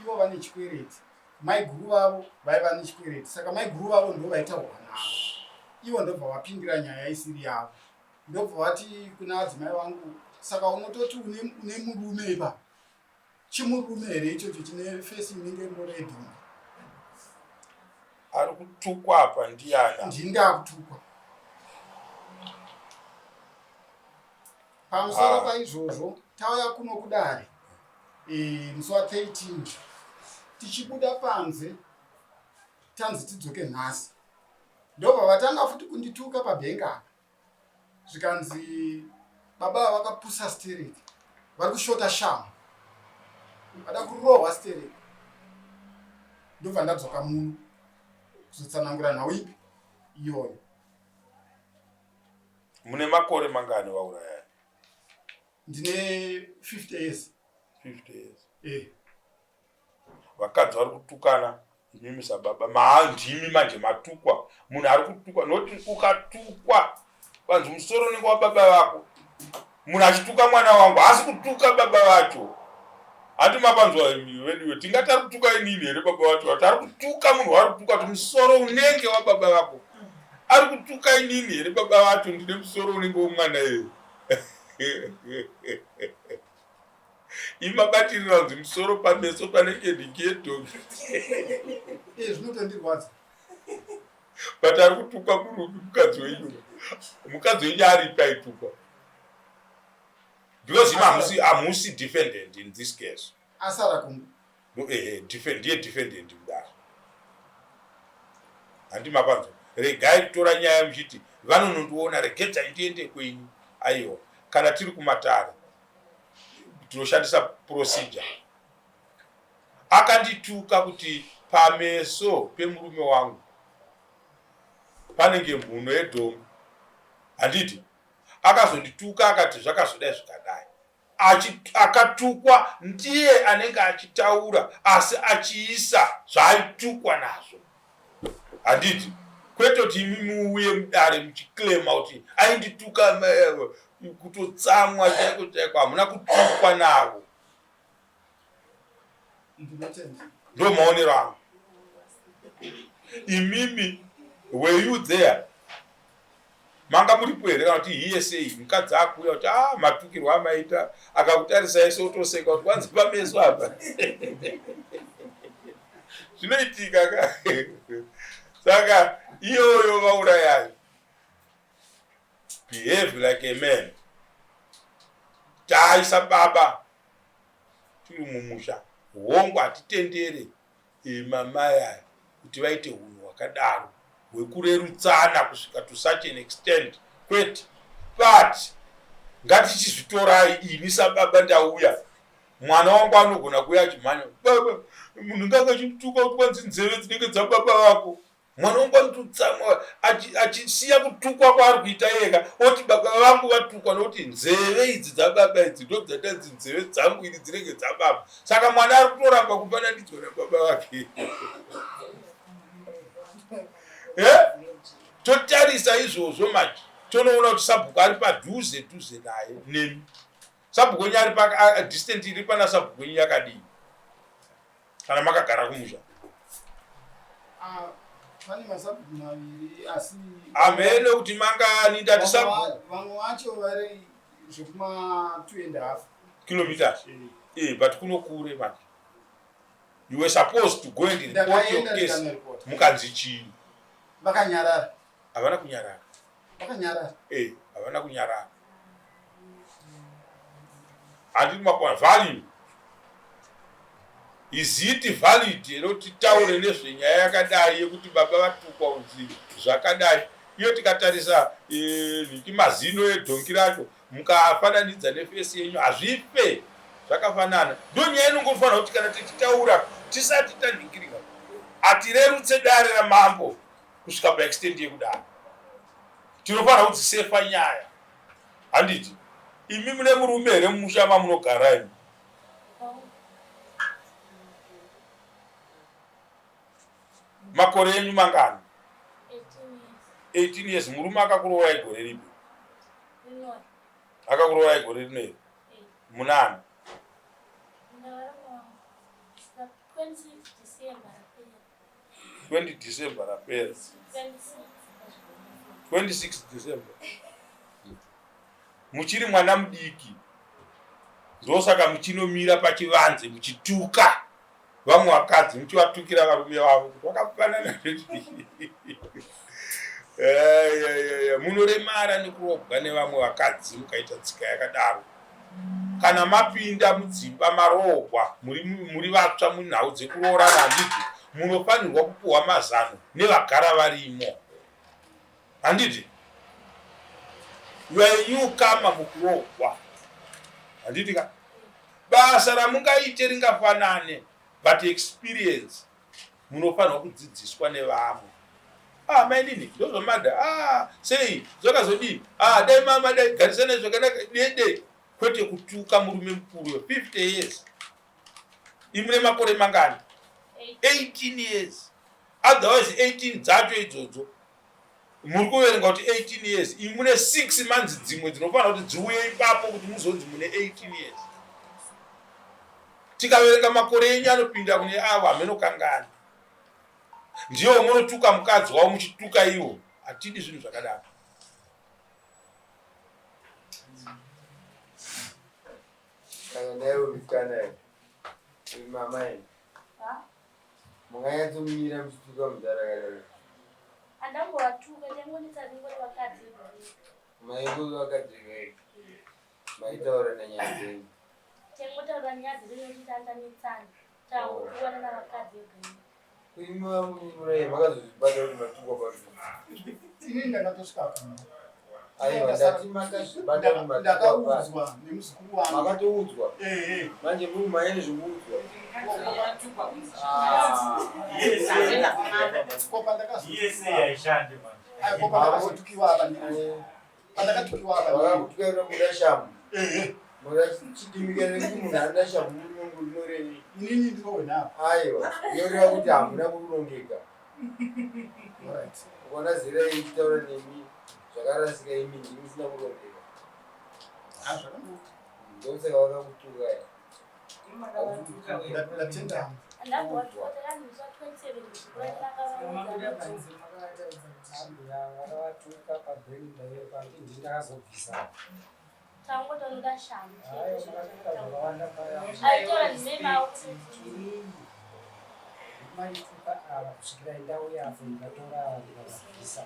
Ivo vane chikwereti. Mai guru vavo vaiva nechikwereti. Saka mai guru vavo ndo vaitaurwa navo. Ivo ndobva vapindira nyaya isiri yavo. Ndobva vati kuna adzimai vangu, saka unototi une murume ipa. Chimurume here ichocho chine fesi inenge inoredhi. Ari kutukwa apa ndiana? Ndindakutukwa. Pamusoro paizvozvo tauya kuno kudare musi wa13 tichibuda panze tanzi tidzoke nhasi. Ndobva vatanga futi kundituka pabhengi apa. Zvikanzi baba vakapusa stereki. Vari kushota shamu. Vada kurohwa stereki. Ndobva ndadzoka muno kuzotsanangura nhau ipi iyoyo. Mune makore mangani wauraya? Ndine 50 years. 50 years. Vakadzi vari kutukana imimi sababa ndimi manje matukwa. Munhu ari kutukwa noti ukatukwa panzi musoro unenge wababa vako. Munhu achituka mwana wangu asi kutuka baba vacho. Handi mapanzwa iwe tingati ari kutuka inini here baba vacho. Ati ari kutuka munhu ari kutuka kuti musoro unenge wababa vako. Ari kutuka inini here baba vacho ndine musoro unenge womwana iye. Imabatirira kuti musoro pameso panenge ndikiyedhoki. Zvinotondirwadza. But ari kutuka kurume mukadzi wenyu. Mukadzi wenyu aripa itukwa. Because hamusi defendant in this case. Asara kungu. Defendant mudaro. Handi mapanzo. Regai tora nyaya muchiti vanonondiona regedza ndiende kwenyu. Aiwa. Kana tiri kumatare tinoshandisa procedure. Akandituka kuti pameso pemurume wangu panenge mhuno yedhongi. Handiti akazondituka akati zvakazodai zvikadai. Akatukwa ndiye anenge achitaura asi achiisa zvaitukwa nazvo. Handiti kwete kuti imi muuye mudare muchiklema kuti aindituka kutotsamwa chaiko chaiko. Hamuna kutukwa navo. Ndo maonero angu. Imimi were you there? Manga muripo here kana kuti hiye sei mukadzi akuuya kuti matukirwo amaita akakutarisai sotoseka kuti wanzi pameso apa. Zvinoitika ka. Saka iyoyo vaurayayo. Behave like a man. Taisa baba. Tiri mumusha. Hongu hatitendere mamaya kuti vaite hunhu hwakadaro hwekurerutsana kusvika to such an extent. Kwete. But ngatichizvitorai ini sababa ndauya. Mwana wangu anogona kuuya achimhanya. Baba, munhu ngakachituka kuti kwanzi nzeve dzinenge dzababa vako. Mwana wangu anotsamwa achisiya kutukwa kwaari kuita yega. Oti baba vangu vatukwa nokuti nzeve idzi dzababa idzi ndo dzatanzi nzeve dzangu idzi dzinenge dzababa. Saka mwana ari kutoramba kufananidzwa nababa vake. Totarisa izvozvo manje. Tonoona kuti sabhuku ari padhuze naye nemi. Sabhuku wenyu ari pa distant iri pana sabhuku wenyu yakadii? Kana makagara kumusha. Pane masabhuku maviri asi amene kuti mangani ndati sabhuku. Vamwe vacho vari zvekuma 2.5 kilometers. But kuno kure manje. You were supposed to go and report your case. Mukanzi chii? Vakanyarara. Havana kunyarara. Vakanyarara. Havana kunyarara. Handiti makona value. Is it valid kuti taure nezvenyaya yakadai yekuti baba vatukwa uzi zvakadai? Iyo tikatarisa mazino edhongi racho mukafananidza nefesi yenyu hazvipe zvakafanana. Ndo nyaya inongofanira kuti kana tichitaura tisati tanhingirika. atirerutse dare ramambo kusvika paextend yekudaro. Tinofanira kudzisefa nyaya. Handiti imi mune murume here mumusha mamunogara imi? Makore enyu mangani? 18 years. Murume akakuroora igore ripi? Akakuroora igore rino here? Munani? 20 December rapera. 26 December. Muchiri mwana mudiki. Ndosaka muchinomira pachivanze muchituka vamwe vakadzi muchivatukira varume vavo kuti vakafanana. Munoremara nekurobwa nevamwe vakadzi mukaita tsika yakadaro. Kana mapinda mudzimba marohwa muri vatsva munhau dzekuroorana, handiti munofanirwa kupuhwa mazano nevagara varimo. Handiti vainyukama mukurohwa. Handiti ka basa ramungaite ringafanane, but experience munofanirwa kudzidziswa nevamwe. Maidini ndozvamada. Sei zvakazodii? Dai mama dai garisana zvakanaka dede. Kwete kutuka murume mukuru 50 years. Imune makore mangani? 18 years. Otherwise 18 dzacho idzodzo muri kuverenga kuti 18 years. Imune 6 months dzimwe dzinofanira kuti dziuye ipapo kuti muzonzi mune 18 years. Tikaverenga makore enyu anopinda kune avo hamunokangana. Ndiyo munotuka mukadzi wavo muchituka iwo. Hatidi zvinhu zvakadaro. Kandayo vikana mama eni munganyatsomira muchituka mudarakadaro. Andambowatuka ndangonditazingori vakadzi maingori vakadzika maitaura nanyaya dzenyu tengotaura nyaya dzinochitandamitsana takuona navakadzi vegani kuima murai makazozvibata kuti matukwa pazvino. Ini ndakatosvika pano. Aiwa ndati makazvibata kuti matukwa ndakaudzwa nemuzukuru wangu. makatoudzwa manje muri maine zvekuudzwa. Kopa ndakazwa. Yes, yaishande manje. Kopa ndakatukiwa apa ndiko. Pandakatukiwa apa ndiko. Wakakutuka kuda shamu. Mura chidimika nekuti munhu anoda shamu murungu rinorei. Inini ndinowena. Aiwa yoreva kuti hamuna kurongeka. Ukona zira ichitaura nemi zvakarasika imi ndimi musina kurongeka. Ndosaka wakakutuka ya. Ndatenda. andambowatuka takanzwa 27 zvikurairakavaudza tangotonoda shangu aitora nemao kusvikira ndau yapo ndikatora ndikavabvisa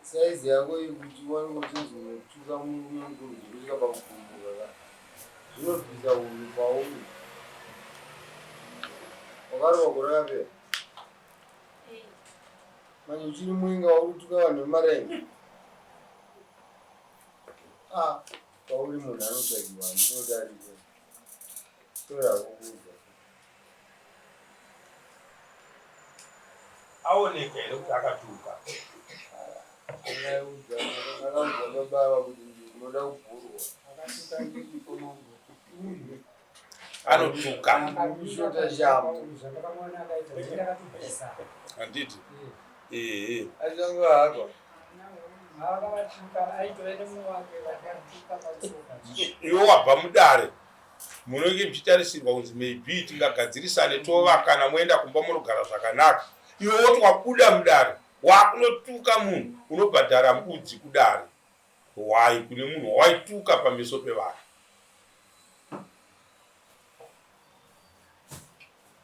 saizi yako ikuti wani kutozotuka mungu zvikusvika pamukumbuka zvinobvisa unhu paunhu wakarova kurapera manje uchiri muinga wakutuka vanhu vemarengi pauri munhu anotsvagiwa ndinodarike torakukuza Aoneka here kuti akatuka. akaudza bababa kuti ndinoda kubhurwa Anotuka. mishota shamu zvandakamuona akaita ndakatobvisa Handiti? achitanga hako akavatuka aitove nemumwe wake vakatuka patsoka Iwo wabva mudare. Munenge muchitarisirwa kunzi maybe tingagadzirisane tovakana moenda kumba munogara zvakanaka. Iwe woti wabuda mudare wakunotuka munhu unobhadhara mbudzi kudare. Why kune munhu waituka pameso pevanhu.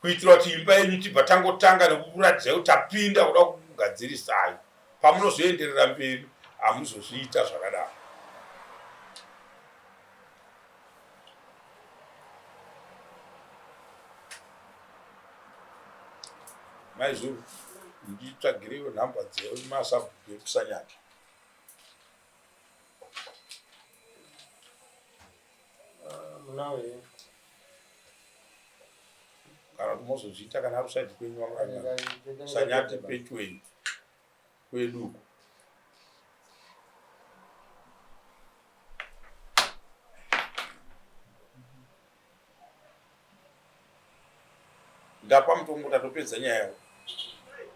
kuitira kuti imba yenyu tibva tangotanga nekukuratidza kuti tapinda kuda kugadzirisai. Pamunozoenderera mberi hamuzozviita zvakadaro. Maizuru nditsvagirewo nhamba dzemasabhuku ekusanyati. Munawe Kana kuti mozozviita kana kusaidi kwenyu wakanga sanyati pechweni kwedu. Ndapa mutombo tatopedza nyaya yawo.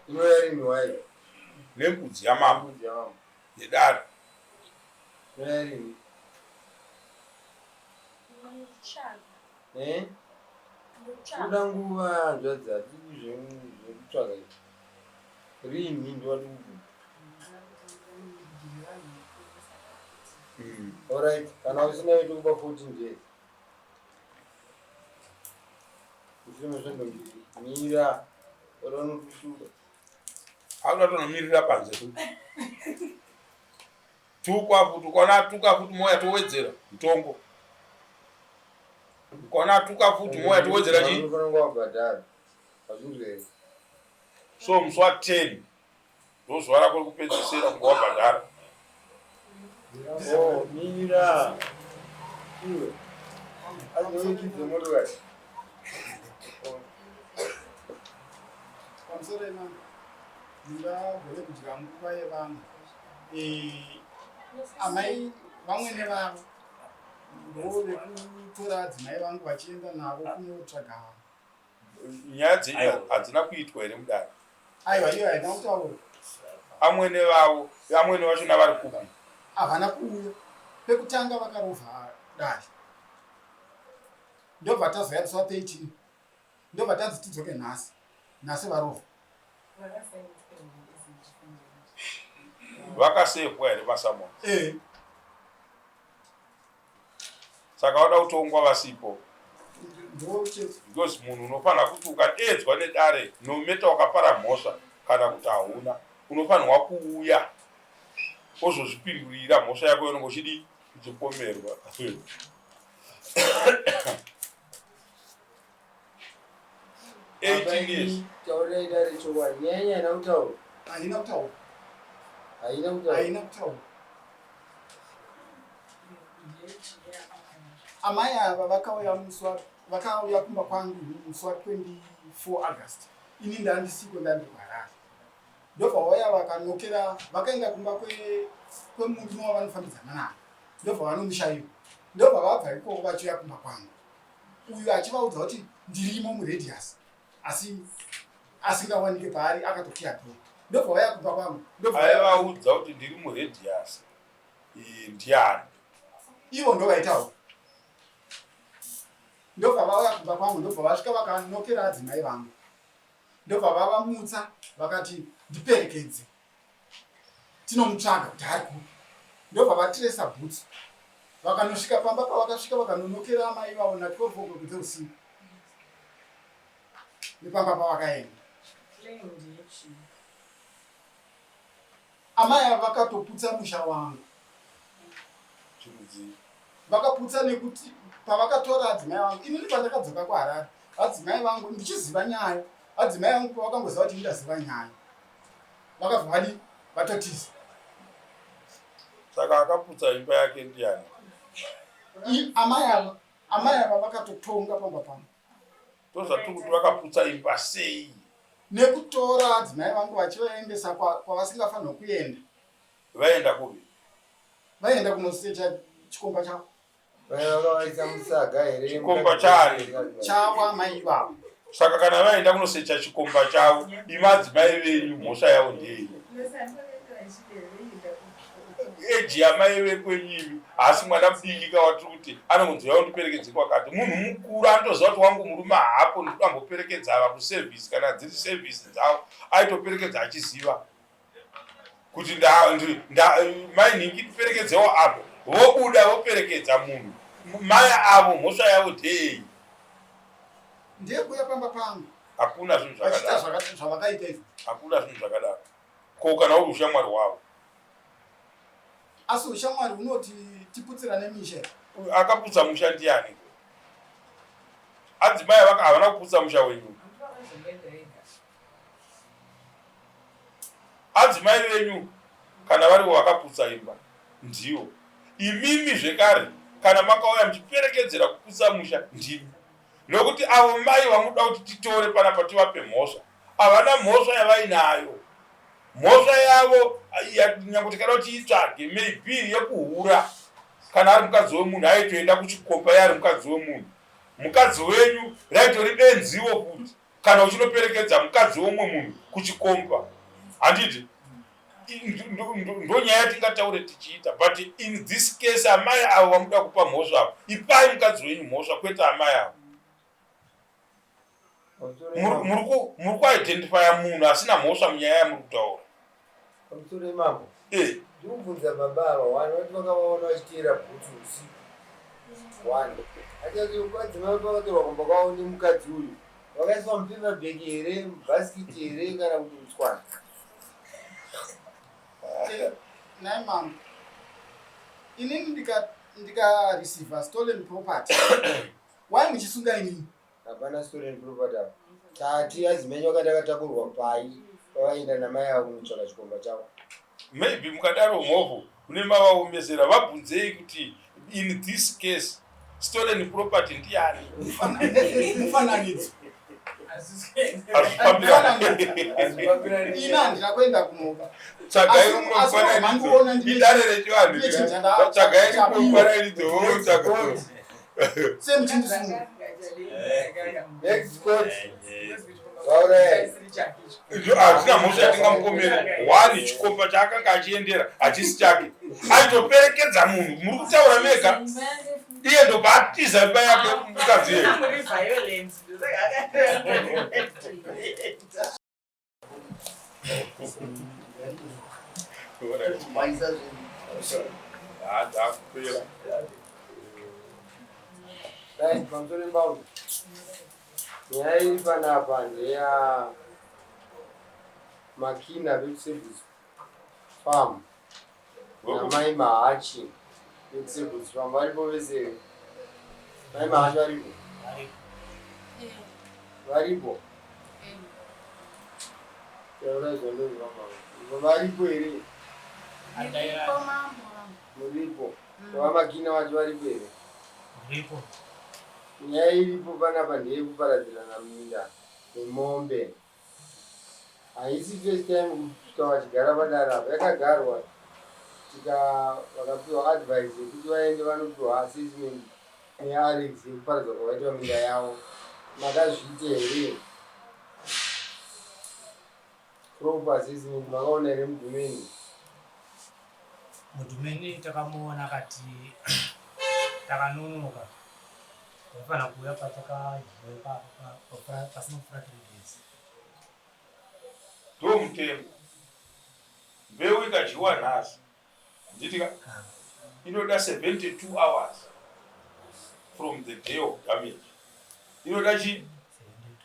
inoyarimiwai Nembudzi yamambo yedare. inoyarimi kuda nguva hanzvadzi hatidi zvekutsvaga rimi ndwaduku. Alright, kana usina wetu kupa 14 days ufime zvendombiri mira oranotushuka Akuda tonomirira panze tu. Tukwafuti kona tukafuti moya towedzera mutombo. Kona tukafuti moya towedzera chi. unofanira wabhadhara hazvindire. So musi wa 10 ndozuva rako rekupedzisira kunge wabhadhara. Mira iwe azinoikidze motokari pamusoro ena ndingagone kudya nguva yevamwe amai vamwene vavo ndo vekutora adzimai vangu vachienda navo kunotsvaga Nyaya dzenyu hadzina kuitwa here mudare. aiwa iyo haina kutaura Amwene vavo vamwene vachona vari kupi. havana kuuya pekutanga vakarovha dare ndobva tazoyariswa 13 ndobva tanzi tidzoke nhasi varovha Vakasevwa here masamoni. Saka vada kutongwa vasipo. Because munhu unofanira kuti ukadeedzwa nedare nometa wakapara mhosva kana kuti hauna unofanirwa kuuya ozozvipindurira mhosva yako inenge uchidi kuchipomerwa. taurei dare chokwadi nyaya haina kutaura haina kutaura haina kutaura haina kutaura amai ava vakauya kumba kwangu musi wa24 August ini ndandisiko ndandirwarara ndobva vauya vakanokera vakaenda kumba kwemundu wavanofambidzana naye ndobva vanomushayiwa ndobva vabva ikoko vachiuya kumba kwangu uyu achivaudza kuti ndirimo muradius asi asingawanike paari akatokiya dho ndobva vauya kumba kwangu aivaudza kuti ndiri muradius ndiani ivo ndo vaitaura ndobva vauya kumba kwangu ndobva vasvika vakanokera adzimai vangu ndobva vavamutsa vakati ndiperekedze tinomutsvaga kuti ari kupi ndobva vatiresa bhutsu vakanosvika pamba pavakasvika vakanonokera amai vavo na12 o'clock dzeusiku nepamba pavakaenda amai ava vakatoputsa musha wangu vakaputsa nekuti pavakatora adzimai vangu inini pandakadzoka kuharare adzimai vangu ndichiziva nyaya adzimai vangu pavakangoziva kuti ndaziva nyaya vakabva vadi vatotiza saka akaputsa imba yake ndiani amai ava vakatotonga pamba pamba tozvatiri kuti vakaputsa imba sei nekutora adzimai vangu vachivaendesa kwavasingafanirwa kuenda vaenda kupi vaenda kunosecha chikomba chavo vakavaisa musaga here chikomba chari chavo amai ivavo saka kana vaenda kunosecha chikomba chavo imadzimai venyu mhosva yavo ndei eji yamai vekwenyimi asi mwana mudiki kawatiri kuti anongonzwa undiperekedze kwakati munhu mukuru anotoziva kuti wangu murume hapo ndikudamboperekedza ava kusevhisi kana dziri sevhisi dzavo aitoperekedza achiziva kuti mai nhingi ndiperekedzewo apo vobuda voperekedza munhu mai avo mhosva yavo ndei ndeyekuya pamba pangu hakuna zvinhu zvakadaro. zvavakaita izvo. Hakuna zvinhu zvakadaro. Ko kana uri ushamwari wavo. Asi ushamwari unoti tiputsirane misha. Akaputsa musha ndiani? Adzimai havana kuputsa musha wenyu. Adzimai venyu kana varivo vakaputsa imba ndivo. Imimi zvekare kana makauya muchiperekedzera kuputsa musha ndimi. Nokuti avo mai vamuda kuti titore panapa tivape mhosva havana mhosva yavainayo. Mhosva yavo nyange tikada kuti itsvage maybe yekuhura kana ari mukadzi wemunhu aitoenda kuchikomba yari mukadzi wemunhu. Mukadzi wenyu raitori benziwo kuti kana uchinoperekedza mukadzi womwe munhu kuchikomba. Handiti ndonyaya yatingataure tichiita, but in this case amai avo vamuda kupa mhosva ipai mukadzi wenyu mhosva kwete amai avo. Muri kuidentifya munhu asina mhosva munyaya yamuri kutaura. Pamusoro mambo. Ndikubvunza baba ava wani vati vakavaona vachiteera bhutu usiku. Wani. Achati mukadzi mai pakatorwa kumba kwavo nemukadzi uyu. Vakaiswa mupepabheki here, mubhasikiti here kana kuti mutswana. Nai mambo. Inini ndikareceiva stolen property. Why muchisunga inini? Hapana stolen property apa. Tati azimenyu vakati akatakurwa pai pavaenda namai avo kunotsvaka chikomba chavo. Maybe mukadaro mhovho kune mavaombezera vabvunzei kuti in this case stolen property ndiani? Mufananidzo. Ina ndikakwenda kunoba. Tsagai munofananidzo. Idare rechivanhu. Tsagai munofananidzo. Same chindisunga. Next court. Alright. Hatina mhosva yatingamukomera. Wani chikomba chaakanga achiendera hachisi chake. Aitoperekedza munhu. Muri kutaura mega. Iye ndobatiza imba yake mukadzi yedu. Pamusoro pemauto. Nyaya iri panapa ndeya Makina Vegetables Farm namai Mahachi Vegetables Farm varipo vese. Mai Mahachi varipo? Varipo? Varipo here? Muripo? Kwa Makina vacho varipo here? Ripo. Nyaya iripo panapa ndeyekuparadzirana minda nemombe. Haisi first time kusvika vachigara padare apa. Yakagarwa vakapiwa advice yekuti vaende vanopiwa assessment neArex yekuparadzwa kwavaitwa minda yavo. Makazviita here? Crop assessment makaona here mudhumeni? Mudhumeni takamuona akati takanonoka. Vafana kuuya pasina kufura 3 days. Ndo mutembo. Mbeu ikadyiwa nhasi. Nditika inoda 72 hours from the day of damage. Inoda chi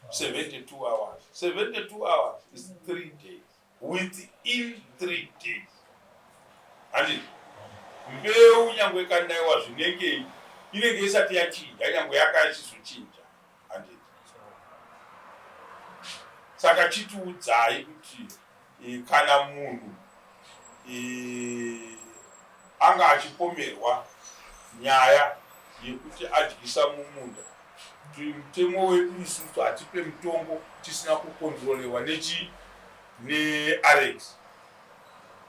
72 hours. 72 hours is 3 days. Within 3 days. Handiti mbeu nyangwe ikanaiwa zvinenge inenge isati yachinja nyangwe yakachizochinja. Handiti saka chitiudzai kuti kana munhu anga achipomerwa nyaya yekuti adyisa mumunda, mutemo wedu isusu hatipe mutombo tisina kukontrolewa neArex.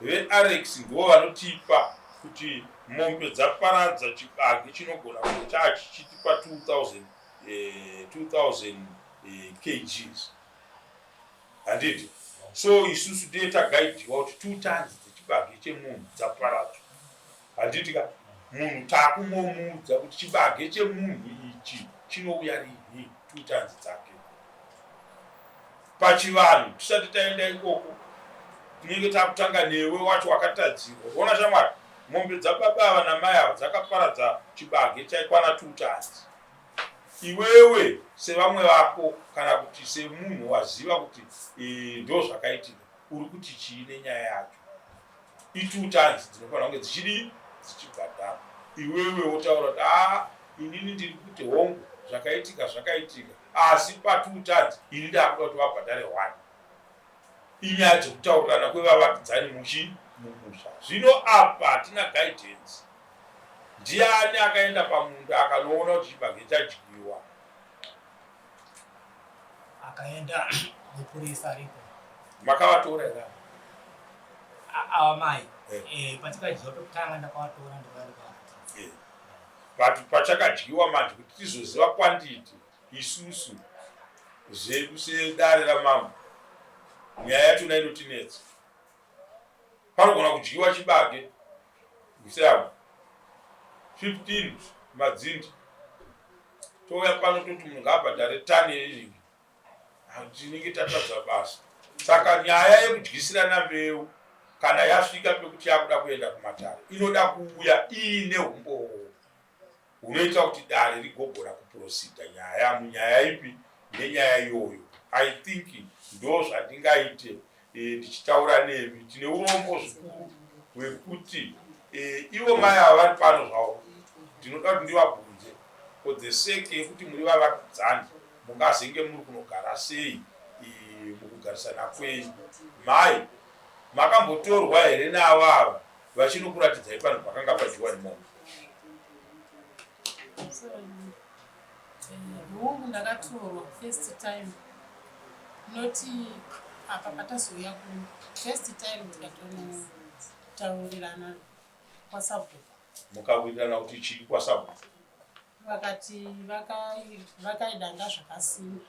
VeArex ndivo vanotipa kuti mombe dzaparadza chibage chinogona kunge chachichitipa 2000 kgs. Handiti so isusu ndiye tagaidhiwa kuti 2 tons dzechibage chemunhu dzaparadzwa. Handiti ka munhu takumomudza kuti chibage chemunhu ichi chinouya rini 2 tons dzake. Pachivanhu tisati taenda ikoko tinenge takutanga newe wacho wakatadzirwa. Ona shamwari mombe dzababa ava namai ava dzakaparadza chibage chaikwana 2 tons. iwewe sevamwe vako kana kuti semunhu waziva kuti ndo zvakaitika uri kuti chiine nyaya yacho itutanzi dzinofanira kunge dzichibhadhara iwewe wotaura kuti inini ndiri kuti hongu zvakaitika asi patutanzi ini ndakuda kuti vabhadhare 1 inyaya dzekutaurirana kwevavakidzani mumusha. Zvino apa hatina guidance. Ndiani akaenda pamundu akanoona kuti chibage chadyiwa? Akaenda mupurisa aripo. Makavatora here? Mai. Patikadyiwa pekutanga ndakavatora ndikati. But pachakadyiwa manje kuti tizoziva kwanditi isusu zvedu sedare ramambo. Nyaya yacho inotinetsa. Panogona kudyiwa chibage kusiyamo 15 madzindi touya pano toti munhu ngabhadhare tani yeizvinhu tinenge tatadza basa. Saka nyaya yekudyisirana mbeu kana yasvika pekuti yakuda kuenda kumatare inoda kuuya iine umboo unoita kuti dare rigogona kuprosida munyaya ipi nenyaya iyoyo. I think ndo zvandingaite ndichitaura nemi. Tine urombo zvikuru hwekuti ivo mai ava vari pano zvavo ndinoda kuti ndivabvunze for the sake yekuti muri vavakidzani mungazenge muri kunogara sei mukugarisana kwenyu. Mai makambotorwa here navava vachinokuratidzai pano pakanga padyiwa nemombe? Hongu ndakatorwa first time noti apa patazouya first time tikatotaurirana kwasabhuku. Mukawirirana kuti chii kwasabhuku? Vakati vakaidanga zvakasimba.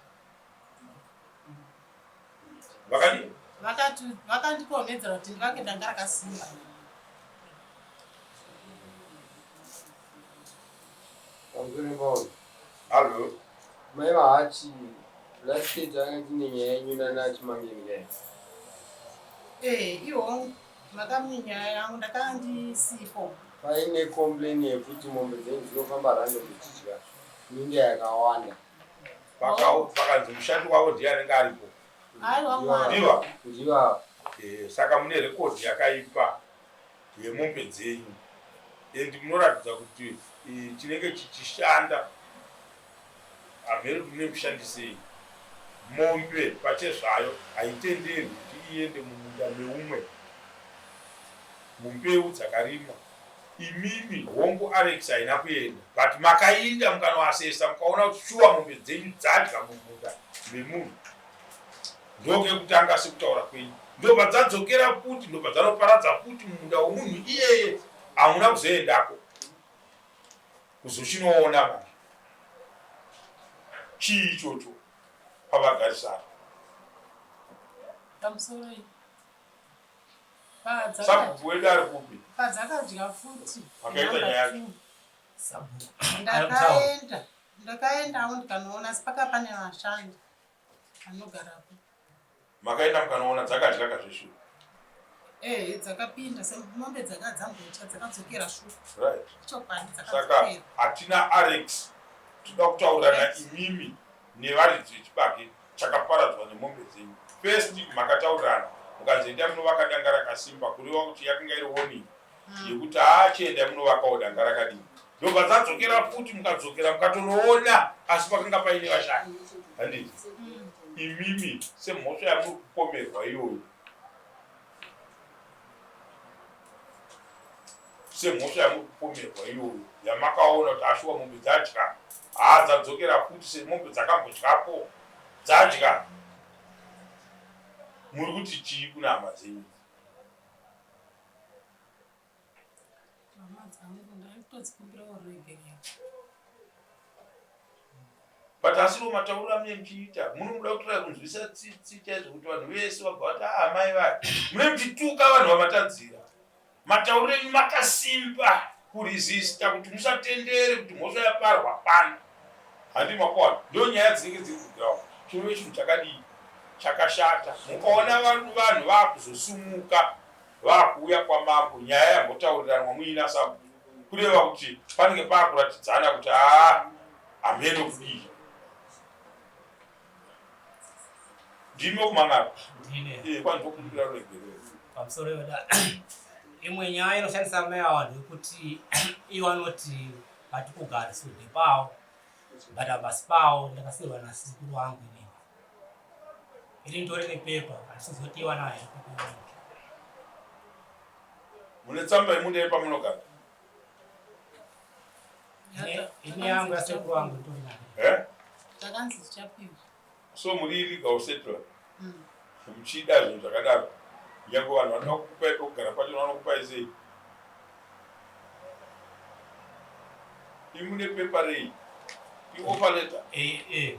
Vakandikomedzera kuti ndivake danga rakasimba. Hello. Maiva hachi lasted angine nyaya yenyu nanachi mangengai. Iwo makaminya yangu ndakandisipo. Paine complain yekuti mombe dzenyu dzinofamba rando kuchidya minge yakawanda. Pakanzi mushandi wavo ndiye anenge aripo. Ndiva. Saka mune rekodhi yakaipa yemombe dzenyu. Endi munoratidza kuti chinenge chichishanda hamene kuti munemushandisei. Mombe pachezvayo haitenderwi kuti iende mumunda meumwe mumbeu dzakarimwa. Imimi hongu Alex haina kuenda, but makainda mukanoasesa mukaona kuti shuwa mombe dzenyu dzadya mumunda memunhu. Ndokekutanga sekutaura kwenyu. Ndobva dzadzokera futi, ndobva dzanoparadza futi mumunda womunhu iyeye hamuna kuzoendako kuzochinoona manje. Chii ichocho pavagarisana? Pamusoro sabhuku wedu ari kupi? Padzakadya futi. Makaita nyaya yacho? Ndakaendawo ndikanoona asi paka pane vashandi vanogarapo. Makaenda mukanoona dzakadya kazveshuwa? Dzakapinda semombe dzakadzambocha dzakadzokera shuwa. Right. Chokwadi Saka dzakadzokera. hatina Alex toda kutaurirana imimi nevaridzi vechibage chakaparadzwa nemombe dzenyu. First makataurirana mukazoenda munovaka danga rakasimba kureva kuti yakanga iri warning yekuti chienda munovakawo danga rakadini. Ndobva dzadzokera futi mukadzokera mukatonoona asi pakanga paine vashandi. Handiti imimi semhosva yamuri kupomerwa iyoyo, semhosva yamuri kupomerwa iyoyo yamakaona kuti ashuwa mombe dzadya dzadzokera futi semombe dzakambodyapo dzadya. Muri kuti chii kuna hama dzenyu? But asiro mataura mune muchiita munomuda kutora kunzwisa tsitsi zvokuti vanhu vese vabva vati mai vai mune muchituka vanhu vamatadzira. Mataura enyu makasimba kuresista kuti musatendere kuti mhosva yaparwa pano. Handi makwana ndo nyaya dzinenge dziri kugirawo chinove chinhu chakadii chakashata. Mukaona vanhu vaakuzosumuka vaakuuya kwamambo nyaya yambotauriranwa muina sabhuku kureva kuti panenge paakuratidzana kuti ameno kudii ndime kumangapa ndine kwandokumbira regerero pamusoro yoda imwe nyaya inoshandisa meya vanhu yekuti iwo anoti patikugara sudhe pawo basi pawo ndakasirwa nasikuru wangu inini ili ndori nepepa asizotiwa naye mune tsamba yemunde pamunogara ini yangu yasekuru wangu ndori naye takanzi zichapiwa so muri legal settler muchida zvinhu zvakadaro nyange vanhu vanoda kukupai kugara pacho vanokupai sei imune pepa rei iofa letter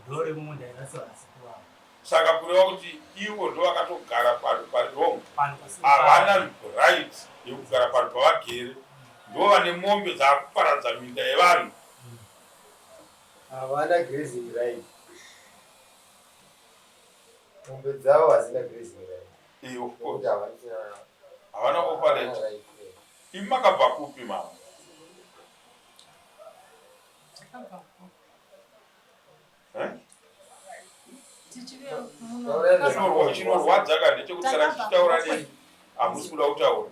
ndore munda inasiwa nasikuru wangu saka kureva kuti ivo ndo vakatogara pari wrong havana right yekugara pari pavagere ndo vane mombe dzakuparadza minda yevanhu havana grazing right mombe dzavo hazina grazing right of course havana operate imi makabva kupi mama chinorwadza ka ndechekutsara chichitaura neni hamusi kuda kutaura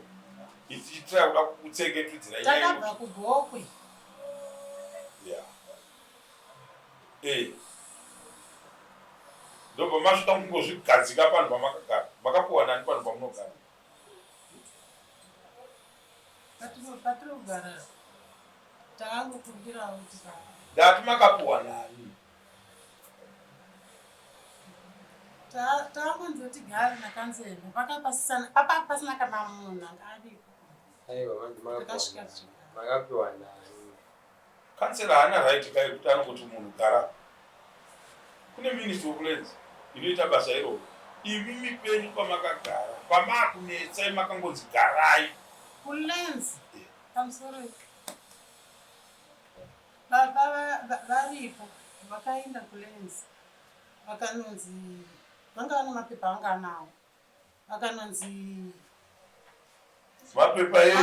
ichitira kuda kutsengetudzira takabva kubhokwe ndobva masvika kungozvigadzika panhu pamakagara makapuwa nani panhu pamunogara patirogara takangokumbirawo ndati makapuwa nani takangonzoti gari nakanzelo pasina kana munhu anga ariko takasvika makapiwa nani kansela haana right kai kuti anongoti munhu gara kune ministry of lands inoita basa iroro imi mipenyu pamakagara pamakunetsai makangonzi garai kulands pamusoro varipo vakaenda kulands vakanonzi vanga vane mapepa vanga anawo vakanonzi mapepa ei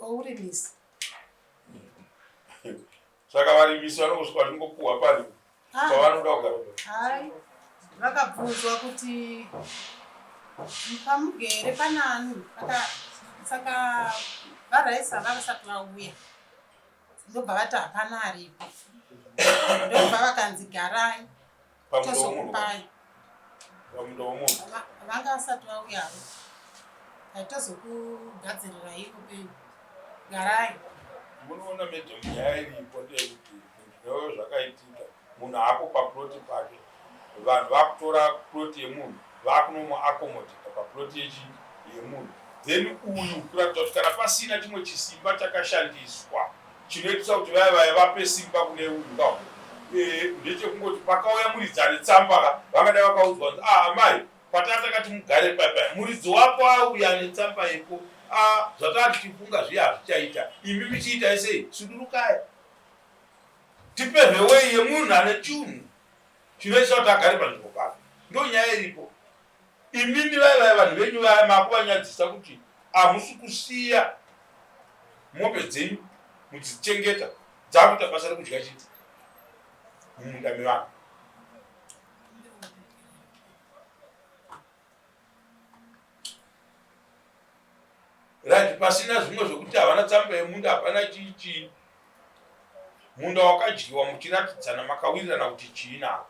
aurimisi saka varimisi vanongosvika vatingopuhwa pari pavanoda kugara hai vakabvunzwa kuti pamugere panani saka varaisa vakasati vauya ndobva vati hapana aripo ndobva vakanzi garai tozokupai pamunda womunhu vanga vasati vauyavo aitozokugadzirira iko penyu garai munoona medhe munyaya iripo ndeyekuti zvinova zvakaitika munhu apo paploti pake vanhu vakutora ploti yemunhu vakunomuakomodhita paploti yemunhu then uyu kuratidza kuti kana pasina chimwe chisimba chakashandiswa chinoitisa kuti vaya vape simba kune uyu ngao ndechekungoti pakauya muridzane tsamba vangada vakaudzwa kuti amai patata kati mugare paipai muridzi wapo auya netsamba yepo zvatati tifunga zviya hazvichaita imi michiita sei sudurukai tipehewei yemunhu ane chunhu chinoisa kuti agare panzvimbo pake ndo nyaya iripo imimi vaivaya vanhu venyu vaya makuvanyadzisa kuti hamusi kusiya mombe dzenyu mudzichengeta dzakuita basa rekudya chiti mumunda mevanhu right pasina zvimwe zvokuti havana tsamba yemunda hapana chichi munda wakadyiwa muchiratidzana makawirirana kuti chiinako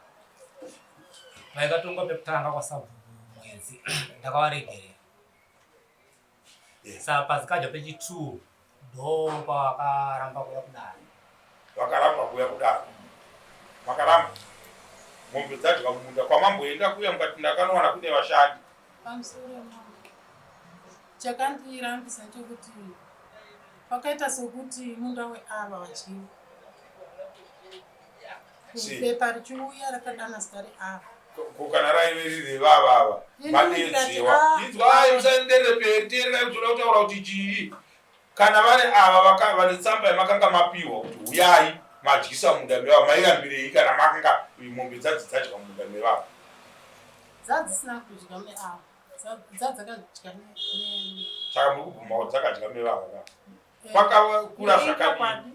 vaikatonga pekutanga kwasabhuku mwedzi ndakavaregerera saka pazikadya pechi2 ndo pavakaramba kuya kudaro vakaramba kuya kudaro makaramba mombe dzadya mumunda kwamamboenda kuya mukati ndakanowana kune vashandi pamusoro mama chakandirambisa nchokuti pakaita sokuti munda weava vachii pepa richiuya rakadana zita reava kana raive riri vavava madedziwa idzwai musaenderere peri teererai kutoda kutaura kuti chii kana vari ava vane tsamba yamakanga mapiwa kuti uyai madyisa munda mevava mairambirei kana makanga mombe dzadzi dzadya munda mevava dzadzisina kudya meava dzadzakadya saka muri kubvuma kuti dzakadya mevava kwakakura zvakadii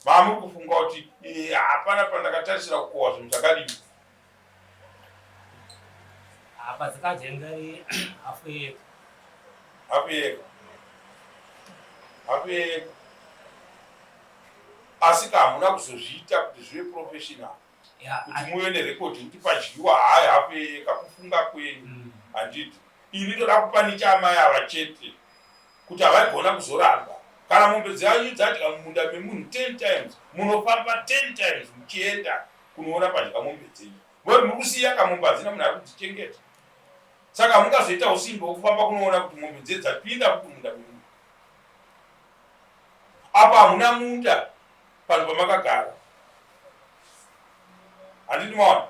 Mamu kufunga kuti hapana pandakatarisira kukohwa zvinhu zvakadini. Apa dzikajengeri afuyeka. Asi hamuna kuzozviita kuti zvive professional. Kuti muve nerekodi kuti padyiwa hapeka kufunga kwenyu. Handiti ini ndoda kupa nichama yava chete kuti havaigona kuzoramba. Kana mombe dzenyu dzadya mumunda memunhu 10 times, munofamba 10 times muchienda kunoona padya mombe dzenyu. Muri mukusiya kamombe hadzina munhu ari kudzichengeta. Saka mungazoita usimbe hwekufamba kunoona kuti mombe dzedu dzapinda mumunda memunhu. Apa hamuna munda pano pamakagara. Handiti maona.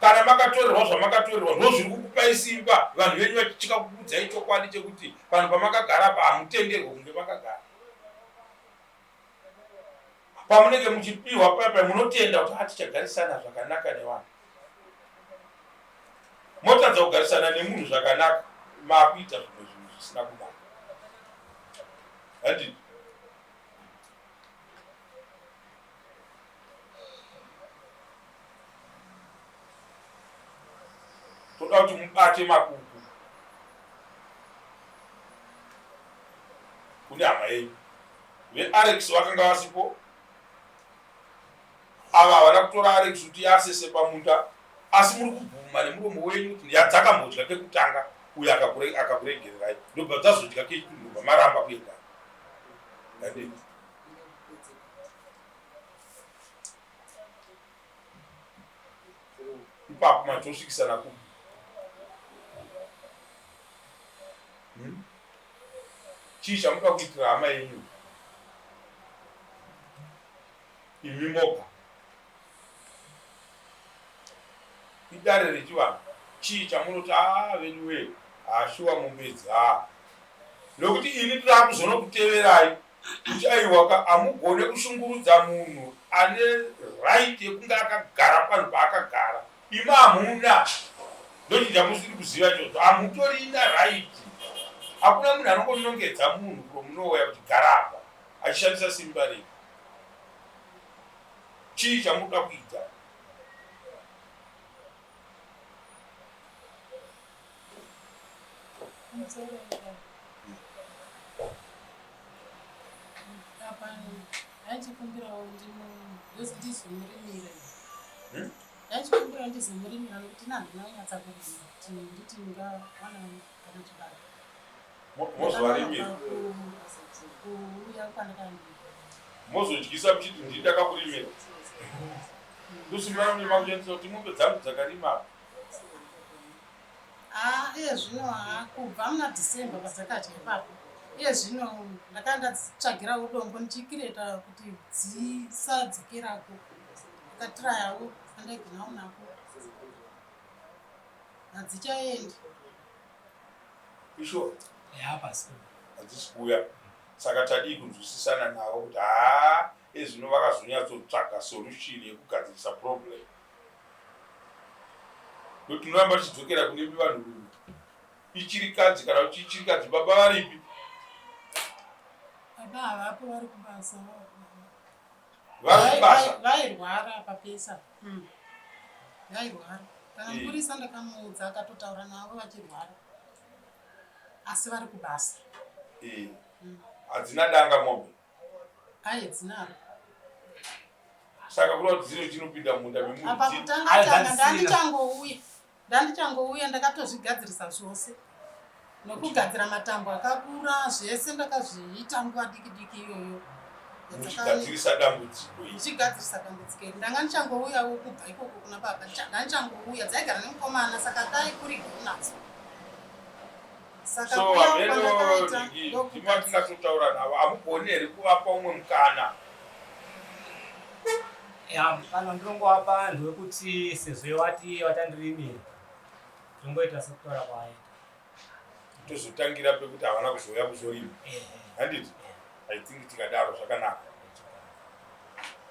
Kana makatorerwa zvamakatorerwa ndozviri kukupai simba vanhu venyu vachichika kukuudzai chokwadi chekuti pano pamakagara apa hamutenderwi kunge makagara. Pamunenge muchipiwa papa munotenda kuti tichagarisana zvakanaka nevanhu. Motadza kugarisana nemunhu zvakanaka makuita zvimwe zvinhu zvisina kunaka. Handiti toda kuti mubate makuku kune hama yenyu. VeAlex vakanga vasipo, ava havana kutora Alex kuti asese pamunda, asi muri kubvuma nemuromo wenyu kuti yadzakambodya kekutanga uyo akakuregererai ndobva dzazodya kechindobva maramba kuenda. Handiti ipapo matosvikisana kupi? Chii chamuda kuitira hama yenyu imi moga? Idare rechivanhu. Chii chamunoti venyuwe shuwa mumbedzi nokuti ini ndiri kuzonokuteverai kuti aiwaka hamugone kushungurudza munhu ane right yekunge akagara panhu paakagara. Imi hamuna. Ndochinja musiri kuziva chocho. Hamutorina right. Hakuna munhu anongonongedza munhu kumunouya kuti gara apa achishandisa simba renyu. Chii chamuda kuita? Ndachikumbira ndizomurimira nokuti nandina kunyatsa kurima kuti nditi ndingawana kana chibaro. Mozovarimira kuuya kwandakandira. Mozodyisa muchiti ndindakakurimira. Ndosimira murima kushandisa kuti mombe dzangu dzakarima. Iye zvino kubva muna December padzakadya ipapo. Iye zvino ndakandatsvagira udombo ndichikireta kuti dzisadzikerako. Ndakatrayawo andaiginawo nako. Hadzichaendi. Isho Yapasi. hadzisi kuuya. Saka tadii kunzwisisana navo kuti ezvino vakazonyatsotsvaga solution yekugadzirisa problem. Ndokuti tinoramba tichidzokera kune vanhu ichirikadzi kana kuti ichirikadzi baba varipi? Baba havapo vari kubasa. Vari kubasa? Vairwara papesa. Vairwara. Kana mupurisa ndakamuudza akatotaura navo vachirwara. Asi vari kubasa. Hadzina danga mombe? Dzinaro. Saka kuda kuti dzino chinopinda munda memunhu. Apa kutanga ndandichangouya ndakatozvigadzirisa zvose. Nokugadzira matambo akakura zvese ndakazviita nguva diki diki iyoyo. Muchigadzirisa dambudziko iri. Muchigadzirisa dambudziko iri. Ndanga ndichangouyawo kubva ikoko kuna baba. Ndichangouya dzaigara nemukomana saka kaikurigwa nadzo. So vameno ndima tingatotaura navo hamugoni here kuvapa umwe mukana? Kana ndinongovapa vanhu vekuti sezvo vatandirimira ndingoita sekutaura kwaita. Tozotangira pekuti havana kuzouya kuzorima. Handiti? I think tikadaro zvakanaka.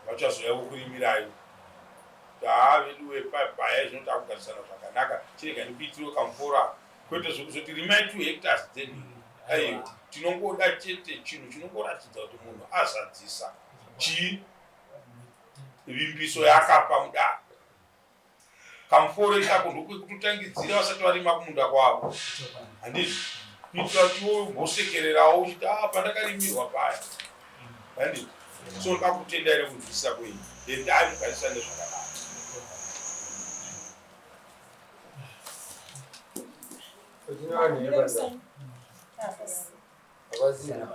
Vachazoya kukurimirai. Vedu vepabhaya zvinoti akugarisana zvakanaka. Chirega ndikuitiro kamvura. Kwete zvokuzoti rimai 2 hectares then. Aiyo, tinongoda chete chinhu chinongoratidza kuti munhu azadzisa. Chii? vimbiso yakapa mudaro kamufore kako ndokekutotangidzira vasati varima kumunda kwavo handizvo kuitira kuti wogosekererawo uchiti pandakarimirwa paya handizvo so ndakutenda ire kunzwisisa kwenyu endai mugarisane zvakanaka. Abazina